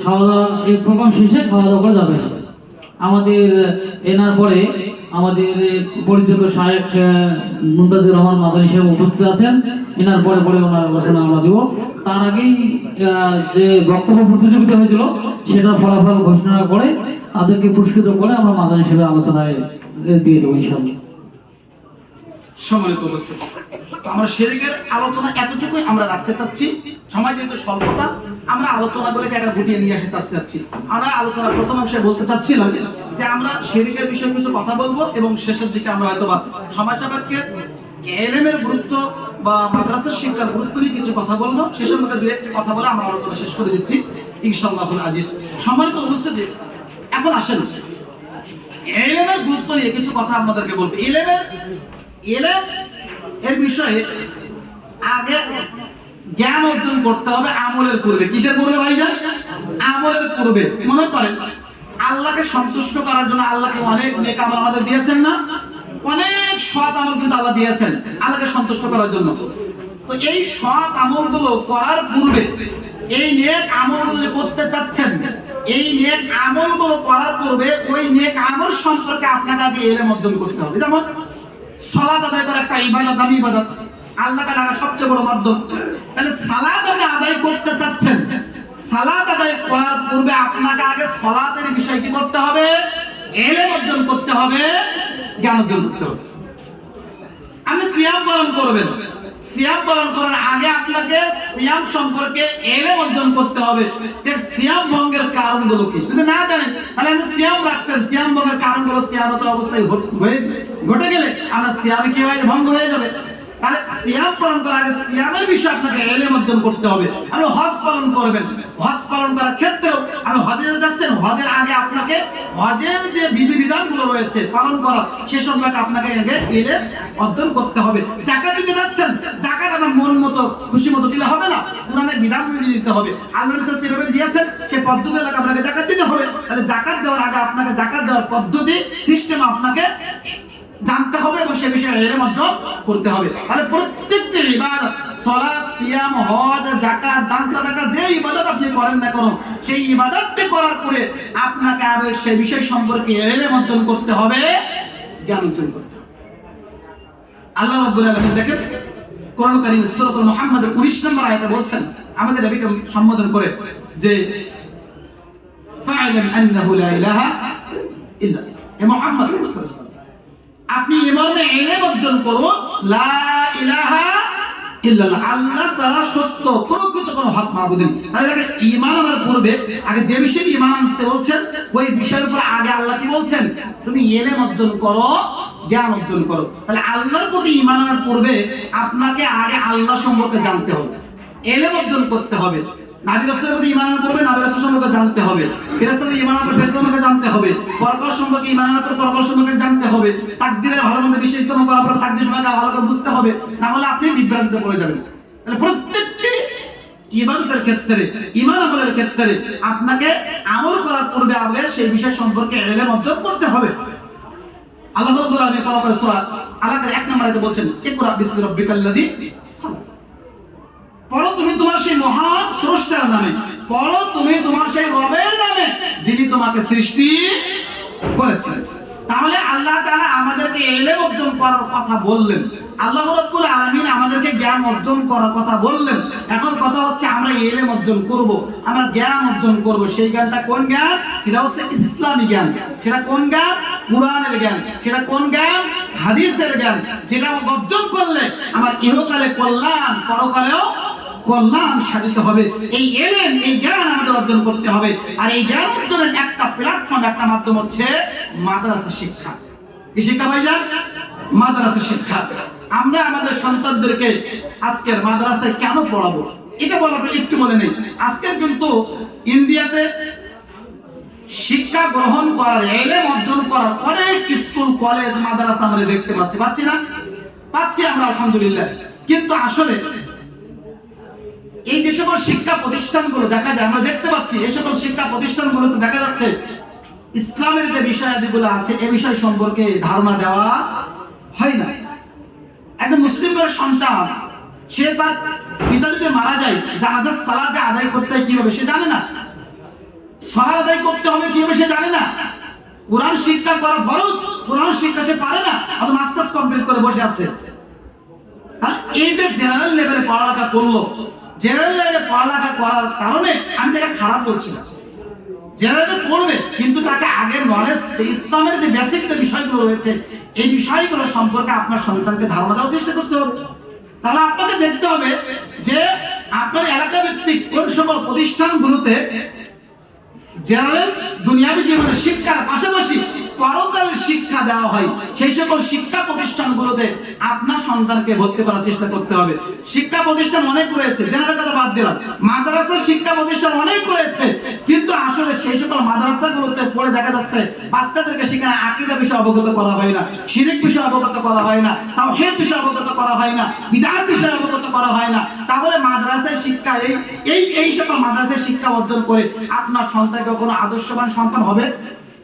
খাওয়া দাওয়া এই প্রোগ্রাম শেষে খাওয়া দাওয়া করে যাবেন। আমাদের এনার পরে আমাদের পরিচিত শায়েখ মুনতাজির রহমান মাদানী সাহেব উপস্থিত আছেন। এনার পরে ওনার আলোচনা আমরা দিব। তার আগেই যে বক্তব্য প্রতিযোগিতা হয়েছিল সেটার ফলাফল ঘোষণা করে তাদেরকে পুরস্কৃত করে আমরা মাদানী সাহেবের আলোচনায় দিয়ে দেবো ইনশাআল্লাহ। সম্মানিত উপস্থিতি, তো আমরা শিরকের আলোচনা এতটুকুই আমরা রাখতে চাচ্ছি, সময় যেহেতু স্বল্পতা, আমরা আলোচনাগুলোকে একটা গুটিয়ে নিয়ে আসতে চাচ্ছি। আমরা আলোচনার প্রথম অংশে বলতে চাচ্ছিলাম যে আমরা শিরকের বিষয়ে কিছু কথা বলবো এবং শেষের দিকে আমরা হয়তোবা সমাজ সাপেক্ষে ইলমের গুরুত্ব বা মাদ্রাসার শিক্ষার গুরুত্ব নিয়ে কিছু কথা বলবো। শেষের মধ্যে দুই একটি কথা বলে আমরা আলোচনা শেষ করে দিচ্ছি ইনশাআল্লাহুল আজিজ। সম্মানিত উপস্থিতি, এখন আসেন ইলমের গুরুত্ব নিয়ে কিছু কথা আপনাদেরকে বলবো। ইলম এর বিষয়ে আগে জ্ঞান অর্জন করতে হবে আমলের পূর্বে। কিসের পূর্বে ভাইজান? আমলের পূর্বে। মনে করেন আল্লাহকে সন্তুষ্ট করার জন্য আল্লাহকে অনেক নেক আমল আমাদের দিয়েছেন না? অনেক সৎ আমল কিন্তু আল্লাহ দিয়েছেন আল্লাহকে সন্তুষ্ট করার জন্য। তো এই সৎ আমলগুলো করার পূর্বে, এই নেক আমলগুলো করতে চাচ্ছেন, এই নেক আমলগুলো করার পূর্বে ওই নেক আমল সম্পর্কে আপনাকে আগে ইলম অর্জন করতে হবে। যেমন সালাত আদায় করা একটা ইবাদত, দামি ইবাদত, আল্লাহকে ডাকা সবচেয়ে বড় মাধ্যম। তাহলে সালাত আপনি আদায় করতে চাচ্ছেন, সালাত আদায় করার পূর্বে আপনাকে আগে সালাতের বিষয় কি করতে হবে? ইলম অর্জন করতে হবে, জ্ঞান অর্জন করতে হবে। আপনি সিয়াম পালন করবেন, সিয়াম পালন করার আগে আপনাকে সিয়াম সম্পর্কে ইলম অর্জন করতে হবে যে সিয়াম ভঙ্গের কারণগুলো কি। যদি না জানেন তাহলে আপনি সিয়াম রাখছেন, সিয়াম ভঙ্গের কারণগুলো সিয়ামত অবস্থায় ঘটে গেলে আমরা সিয়ামে কি হয়? ভঙ্গ হয়ে যাবে। তাহলে সিয়াম পালন করার আগে সিয়ামের বিষয়ে আপনাকে ইলম অর্জন করতে হবে। আপনি হজ পালন করবেন, হজ পালন করার ক্ষেত্রেও আপনি হজে যাচ্ছেন, হজের আগে আপনাকে হজের যে বিধিবিধানগুলো রয়েছে পালন করা সে সম্পর্কে আপনাকে আগে ইলম অর্জন করতে হবে। যাকাত দিতে যাচ্ছেন, যাকাত আপনার মন মতো খুশি মতো দিলে হবে না, কোরআনের বিধান মেনে দিতে হবে। আল্লাহ রাসূল যেভাবে দিয়েছেন সেই পদ্ধতি এলাকা আপনাকে যাকাত দিতে হবে। তাহলে যাকাত দেওয়ার আগে আপনাকে যাকাত দেওয়ার পদ্ধতি, সিস্টেম আপনাকে জানতে হবে এবং সে বিষয়ে ইলম অর্জন করতে হবে। তাহলে প্রত্যেকটি ইবাদত, সালাত, সিয়াম, হজ, যাকাত, দান সাদাকা, যে ইবাদত আপনি করেন না কেন সেই ইবাদতটি করার পরে আপনাকে আগে সেই বিষয় সম্পর্কে ইলম অর্জন করতে হবে, জ্ঞান অর্জন করতে হবে। আল্লাহ রাব্বুল আলামিন দেখেন কোরআন কারীম সূরা মুহাম্মদের 19 নম্বর আয়াতে বলছেন আমাদের নবীকে সম্বোধন করে যে ফা'লাম আন্নাহু লা ইলাহা ইল্লা হে মুহাম্মদ সাল্লাল্লাহু আলাইহি ওয়াসাল্লাম, আপনি ইমানে ইলম অর্জন করুন লা ইলাহা ইল্লাল্লাহ, আল্লাহ ছাড়া সত্য প্রকৃত কোনো হক মাবুদ নেই। তাহলে দেখেন ঈমান আনার পূর্বে আগে যে বিষয়ে ঈমান আনতে বলছেন ওই বিষয়ের উপর আগে আল্লাহ কি বলছেন? তুমি ইলম অর্জন করো, জ্ঞান অর্জন করো। তাহলে আল্লাহর প্রতি ঈমান আনার পূর্বে আপনাকে আগে আল্লাহ সম্পর্কে জানতে হবে, ইলম অর্জন করতে হবে। নবী রাসূলের প্রতি ঈমান আনার পূর্বে নবী রাসূল সম্পর্কে জানতে হবে, ফেরেশতাদের ঈমান আনার পর ফেরেশতা সম্পর্কে জানতে হবে, পরকাল সম্পর্কে ঈমান আনার পর পরকাল সম্পর্কে জানতে হবে, তাকদীরের ভালো মন্দ বিষয় ইসলাম করার পর তাকদীর সম্পর্কে ভালো করে বুঝতে হবে, না হলে আপনি বিভ্রান্তিতে পড়ে যাবেন। তাহলে প্রত্যেকটি ইবাদতের ক্ষেত্রে, ঈমান আমলের ক্ষেত্রে আপনাকে আমল করার পূর্বে আগে সেই বিষয় সম্পর্কে ইলম অর্জন করতে হবে। আল্লাহ রাব্বুল আলামিন কোরআন সূরা আলাকের 1 নম্বর আয়াতে বলছেন ইকরা বিসমি রাব্বিকাল্লাযী খালাক, পড়ো তুমি তোমার সেই মহান স্রষ্টার নামে, পড়ো তুমি তোমার সেই রবের নামে যিনি তোমাকে সৃষ্টি করেছেন। তাহলে আল্লাহ তাআলা আমাদেরকে ইলম অর্জন করার কথা বললেন, আল্লাহ রাব্বুল আলামিন আমাদেরকে জ্ঞান অর্জন করার কথা বললেন। এখন কথা হচ্ছে আমরা ইলম অর্জন করব, আমরা জ্ঞান অর্জন করব। সেই জ্ঞানটা কোন জ্ঞান? এটা হচ্ছে ইসলামী জ্ঞান। সেটা কোন জ্ঞান? কুরআনের জ্ঞান। সেটা কোন জ্ঞান? হাদিসের জ্ঞান। যেটা অর্জন করলে আমার ইহকালে কল্যাণ, পরকালেও কল্যাণ সাধিত হবে। এই ইলম, এই জ্ঞান আমাদের অর্জন করতে হবে। আর এই জ্ঞান অর্জনের একটা প্ল্যাটফর্ম, একটা মাধ্যম হচ্ছে মাদ্রাসা শিক্ষা। কি শিক্ষা ভাইজান? মাদ্রাসা শিক্ষা। আমরা আমাদের সন্তানদেরকে আজকের মাদ্রাসায় কেন পড়াবো এটা বলার একটু বলে নেই। আজকের কিন্তু ইন্ডিয়াতে শিক্ষা গ্রহণ করার, ইলম অর্জন করার অনেক স্কুল, কলেজ, মাদ্রাসা আমরা দেখতে পাচ্ছি না? পাচ্ছি আমরা, আলহামদুলিল্লাহ। কিন্তু আসলে এই যে সকল শিক্ষা প্রতিষ্ঠানগুলো দেখা যায়, আমরা দেখতে পাচ্ছি এই সকল শিক্ষা প্রতিষ্ঠানগুলোতে দেখা যাচ্ছে ইসলামের যে বিষয়াদিগুলো আছে এই বিষয় সম্পর্কে ধারণা দেওয়া হয় না। একজন মুসলিমের সন্তান, সে তার পিতা যদি মারা যায়, জানাজার সালাত যে আদায় করতে হয় কিভাবে সে জানে না, সালাত আদায় করতে হবে কিভাবে সে জানে না, কোরআন শিক্ষা করা ফরজ, কোরআন শিক্ষা সে পারে না, অত মাস্টার্স কমপ্লিট করে বসে আছে। এই যে জেনারেল লেভেলে পড়ালেখা করলো, জেনারেল লেভেলে পড়ালেখা করার কারণে আমি তাকে খারাপ বলছি না, জেনারেলে পড়বে, কিন্তু তাকে আগের নলেজ, ইসলামের যে বেসিক যে বিষয়গুলো রয়েছে এই বিষয়গুলো সম্পর্কে আপনার সন্তানকে ধারণা দেওয়ার চেষ্টা করতে হবে। তাহলে আপনাকে দেখতে হবে যে আপনার এলাকা ভিত্তিক কোন সকল প্রতিষ্ঠানগুলোতে জেনারেল দুনিয়াবী জীবনের শিক্ষার পাশাপাশি পরকালের শিক্ষা দেওয়া হয়, সেই সকল শিক্ষা প্রতিষ্ঠানগুলোতে আপনার সন্তানকে ভর্তি করার চেষ্টা করতে হবে। শিক্ষা প্রতিষ্ঠান অনেক রয়েছে, জেনারেল কথা বাদ দিলাম, মাদ্রাসার শিক্ষা প্রতিষ্ঠান অনেক রয়েছে, কিন্তু আসলে সেই সকল মাদ্রাসাগুলোতে পড়ে দেখা যাচ্ছে বাচ্চাদেরকে সেখানে আকীদা বিষয়ে অবগত করা হয় না, শিরক বিষয়ে অবগত করা হয় না, তাওহীদ বিষয়ে অবগত করা হয় না, বিদআত বিষয়ে অবগত করা হয় না। তাহলে মাদ্রাসার শিক্ষা এই সকল মাদ্রাসার শিক্ষা অর্জন করে আপনার সন্তানকে কোনো আদর্শবান সন্তান হবে?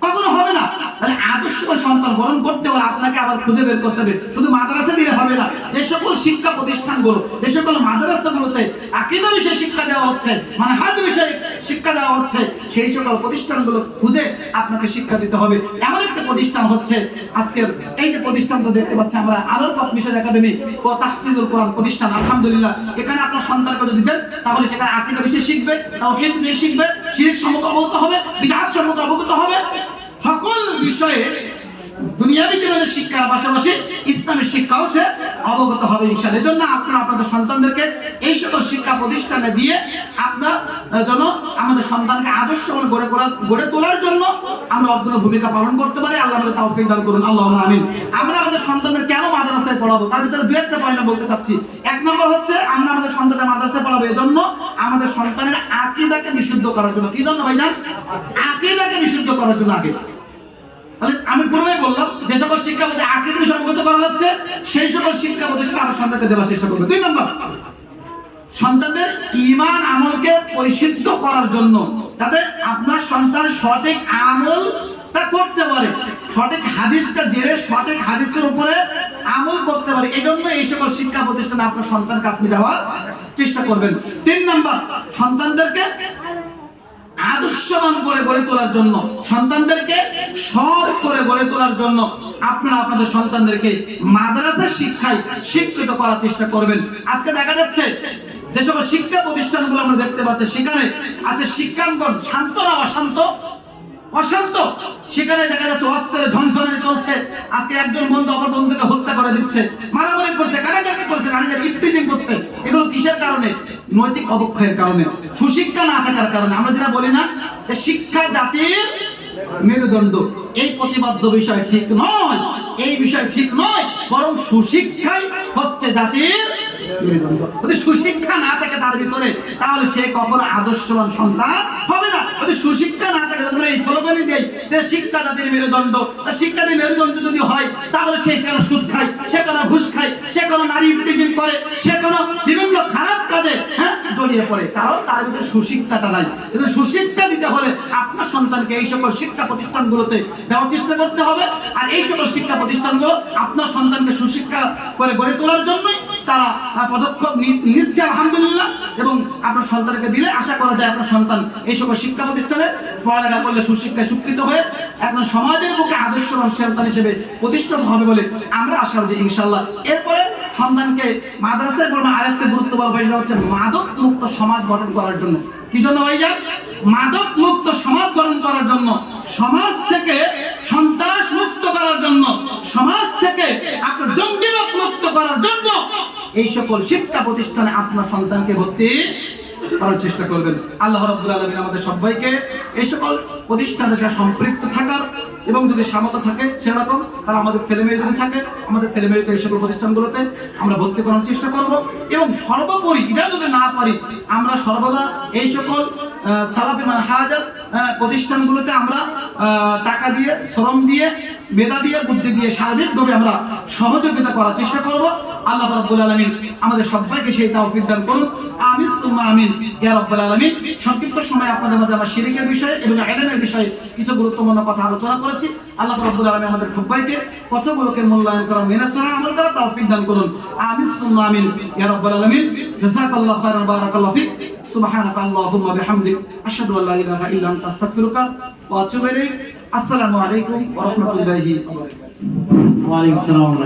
কখনো হবে না। তাহলে আদর্শবান সন্তান গ্রহণ করতে হলে আপনাকে আবার খুঁজে বের করতে হবে, শুধু মাদ্রাসা দিলে হবে না। যে সকল শিক্ষা প্রতিষ্ঠানগুলো, যে সকল মাদ্রাসাগুলোতে আকীদা বিষয়ে শিক্ষা দেওয়া হচ্ছে, মানে হাদিস বিষয়ে শিক্ষা দেওয়া হচ্ছে, সেই সকল প্রতিষ্ঠানগুলো খুঁজে আপনাকে শিক্ষা দিতে হবে। এমন একটা প্রতিষ্ঠান হচ্ছে আজকের এই যে প্রতিষ্ঠানটা দেখতে পাচ্ছি আমরা, আলোর পথ মিশন একাডেমি ও তাহফিজুল কোরআন প্রতিষ্ঠান। আলহামদুলিল্লাহ, এখানে আপনার সন্তানকে যদি দেন তাহলে সেখানে আকীদা বিষয়ে শিখবে, তাওহীদ বিষয়ে শিখবে, শিরক সম্পর্কে অবগত হবে, বিদআত সম্পর্কে অবগত হবে। সকল বিষয়ে দুনিয়াবী জীবনের শিক্ষার পাশাপাশি ইসলামের শিক্ষাও সে অবগত হবে ইনশাআল্লাহ। এজন্য আপনারা আপনাদের সন্তানদেরকে এই সকল শিক্ষা প্রতিষ্ঠানে দিয়ে আপনার জন্য আমাদের সন্তানকে আদর্শবান গড়ে তোলার জন্য আমরা অগ্রণী ভূমিকা পালন করতে পারি। আল্লাহ আমাদের তাওফিক দান করুন, আল্লাহুম্মা আমিন। আমরা আমাদের সন্তানদের কেন মাদ্রাসায় পড়াবো, তার ভিতরে দুই একটা পয়েন্ট বলতে চাচ্ছি। এক নম্বর হচ্ছে আমরা আমাদের সন্তানদের মাদ্রাসায় পড়াবো এজন্য আমাদের সন্তানের আকীদাকে বিশুদ্ধ করার জন্য। কি জন্য ভাইজান? আকীদাকে বিশুদ্ধ করার জন্য। আগে আমি পূর্বেই বললাম যে সকল শিক্ষা মধ্যে আকীদা বিষয়ে অবগত করা হচ্ছে, সেই সকল শিক্ষা প্রতিষ্ঠানে আমরা সন্তানকে দেওয়ার চেষ্টা করবো। দুই নম্বর, সন্তানদের ঈমান আমলকে পরিশুদ্ধ করার জন্য, যাতে আপনার সন্তান সঠিক আমলটা করতে পারে, সঠিক হাদিসটা জেনে সঠিক হাদিসের উপরে আমল করতে পারে, এই জন্য এই সকল শিক্ষা প্রতিষ্ঠানে আপনার সন্তানকে আপনি দেওয়ার চেষ্টা করবেন। তিন নম্বর, সন্তানদেরকে আদর্শবান করে গড়ে তোলার জন্য, সন্তানদেরকে সৎ করে গড়ে তোলার জন্য আপনারা আপনাদের সন্তানদেরকে মাদ্রাসার শিক্ষায় শিক্ষিত করার চেষ্টা করবেন। আজকে দেখা যাচ্ছে যে সকল শিক্ষা প্রতিষ্ঠানগুলো আমরা দেখতে পাচ্ছি, সেখানে আছে শিক্ষাঙ্গন শান্ত না অশান্ত, সেখানে দেখা যাচ্ছে অস্ত্রের ঝনঝনানি চলছে। আজকে একজন বন্ধু অপর বন্ধুকে হত্যা করে দিচ্ছে, মারামারি করছে, কাটাকাটি করছে, নারীদের ইফটিজিং করছে। এগুলো কিসের কারণে? নৈতিক অবক্ষয়ের কারণে, সুশিক্ষা না থাকার কারণে। আমরা যেটা বলি না যে শিক্ষা জাতির মেরুদণ্ড, এই প্রতিবাদ্য বিষয় ঠিক নয়, এই বিষয় ঠিক নয়, বরং সুশিক্ষাই হচ্ছে জাতির মেরুদণ্ড। যদি সুশিক্ষা না থাকে তার ভিতরে, তাহলে সে কখনো আদর্শবান সন্তান হবে না। যদি সুশিক্ষা না থাকে, তোমরা এই স্লোগানই দেই যে শিক্ষা জাতির মেরুদণ্ড, শিক্ষা জাতির মেরুদণ্ড যদি হয়, তাহলে সে কেন সুদ খায়, সে কেন ঘুষ খায়, সে কেন নারী ইফটিজিং করে, সে কেন বিভিন্ন খারাপ কাজে জড়িয়ে পড়ে, কারণ তার ভিতরে সুশিক্ষাটা নাই। কিন্তু সুশিক্ষা দিতে হলে আপনার সন্তানকে এই সকল শিক্ষা প্রতিষ্ঠানগুলোতে দেওয়ার চেষ্টা করতে হবে। আর এই সকল শিক্ষা প্রতিষ্ঠানগুলো আপনার সন্তানকে সুশিক্ষা করে গড়ে তোলার জন্যই তারা পদক্ষেপ নিচ্ছে আলহামদুলিল্লাহ। এবং আপনার সন্তানকে দিলে আশা করা যায় আপনার সন্তান এই সকল শিক্ষা প্রতিষ্ঠানে পড়ালেখা করলে সুশিক্ষায় শিক্ষিত হয়ে একজন সমাজের বুকে আদর্শবান সন্তান হিসেবে প্রতিষ্ঠিত হবে বলে আমরা আশা করি ইনশাআল্লাহ। এরপরে সন্তানকে মাদ্রাসায় পড়বে আরেকটা গুরুত্বপূর্ণ বিষয় হচ্ছে মাদক মুক্ত সমাজ গঠন করার জন্য। কি জন্য ভাইজান? মাদক মুক্ত সমাজ গঠন করার জন্য, সমাজ থেকে সন্ত্রাস মুক্ত করার জন্য, সমাজ থেকে আপনার জঙ্গিবাদ মুক্ত করার জন্য এই সকল শিক্ষা প্রতিষ্ঠানে আপনার সন্তানকে ভর্তি করার চেষ্টা করবেন। আল্লাহ রাব্বুল আলামিন আমাদের সবাইকে এই সকল প্রতিষ্ঠানের সাথে সম্পৃক্ত থাকার এবং যদি সামর্থ্য থাকে সেরকম, তারা আমাদের ছেলেমেয়ে যদি থাকে, আমাদের ছেলেমেয়েকে এই সকল প্রতিষ্ঠানগুলোতে আমরা ভর্তি করার চেষ্টা করব। এবং সর্বোপরি এটা যদি না পারি, আমরা সর্বদা এই সকল সালাফি মানহাজের প্রতিষ্ঠানগুলোতে আমরা টাকা দিয়ে, শ্রম দিয়ে, মেধা দিয়ে, বুদ্ধি দিয়ে সার্বিকভাবে আমরা সহযোগিতা করার চেষ্টা করব। আল্লাহ রাব্বুল আলামিন আমাদের সবাইকে সেই তৌফিক দান করুন, আমিন সুম্মা আমিন ইয়া রাব্বুল আলামিন। সংক্ষিপ্ত সময় আপনাদের মধ্যে আমরা শিরকের বিষয়ে এবং ইলমের বিষয়ে কিছু গুরুত্বপূর্ণ কথা আলোচনা করেছি। আল্লাহ রাব্বুল আলামিন আমাদের সবাইকে কথাগুলোকে মূল্যায়ন করা, মেনে চলা, আমল করা তৌফিক দান করুন, আমিন সুম্মা আমিন ইয়া রাব্বুল আলামিন। জাযাকাল্লাহু খাইরান, বারাকাল্লাহু ফিক, সুবহানাকা আল্লাহুম্মা বিহামদিক, আশহাদু আল্লা ইলাহা ইল্লা আনতা, আস্তাগফিরুকা ওয়া আতুবু ইলাইক। আসসালামু আলাইকুম ওয়া রাহমাতুল্লাহি ওয়া বারাকাতুহু। ওয়া আলাইকুম আসসালাম।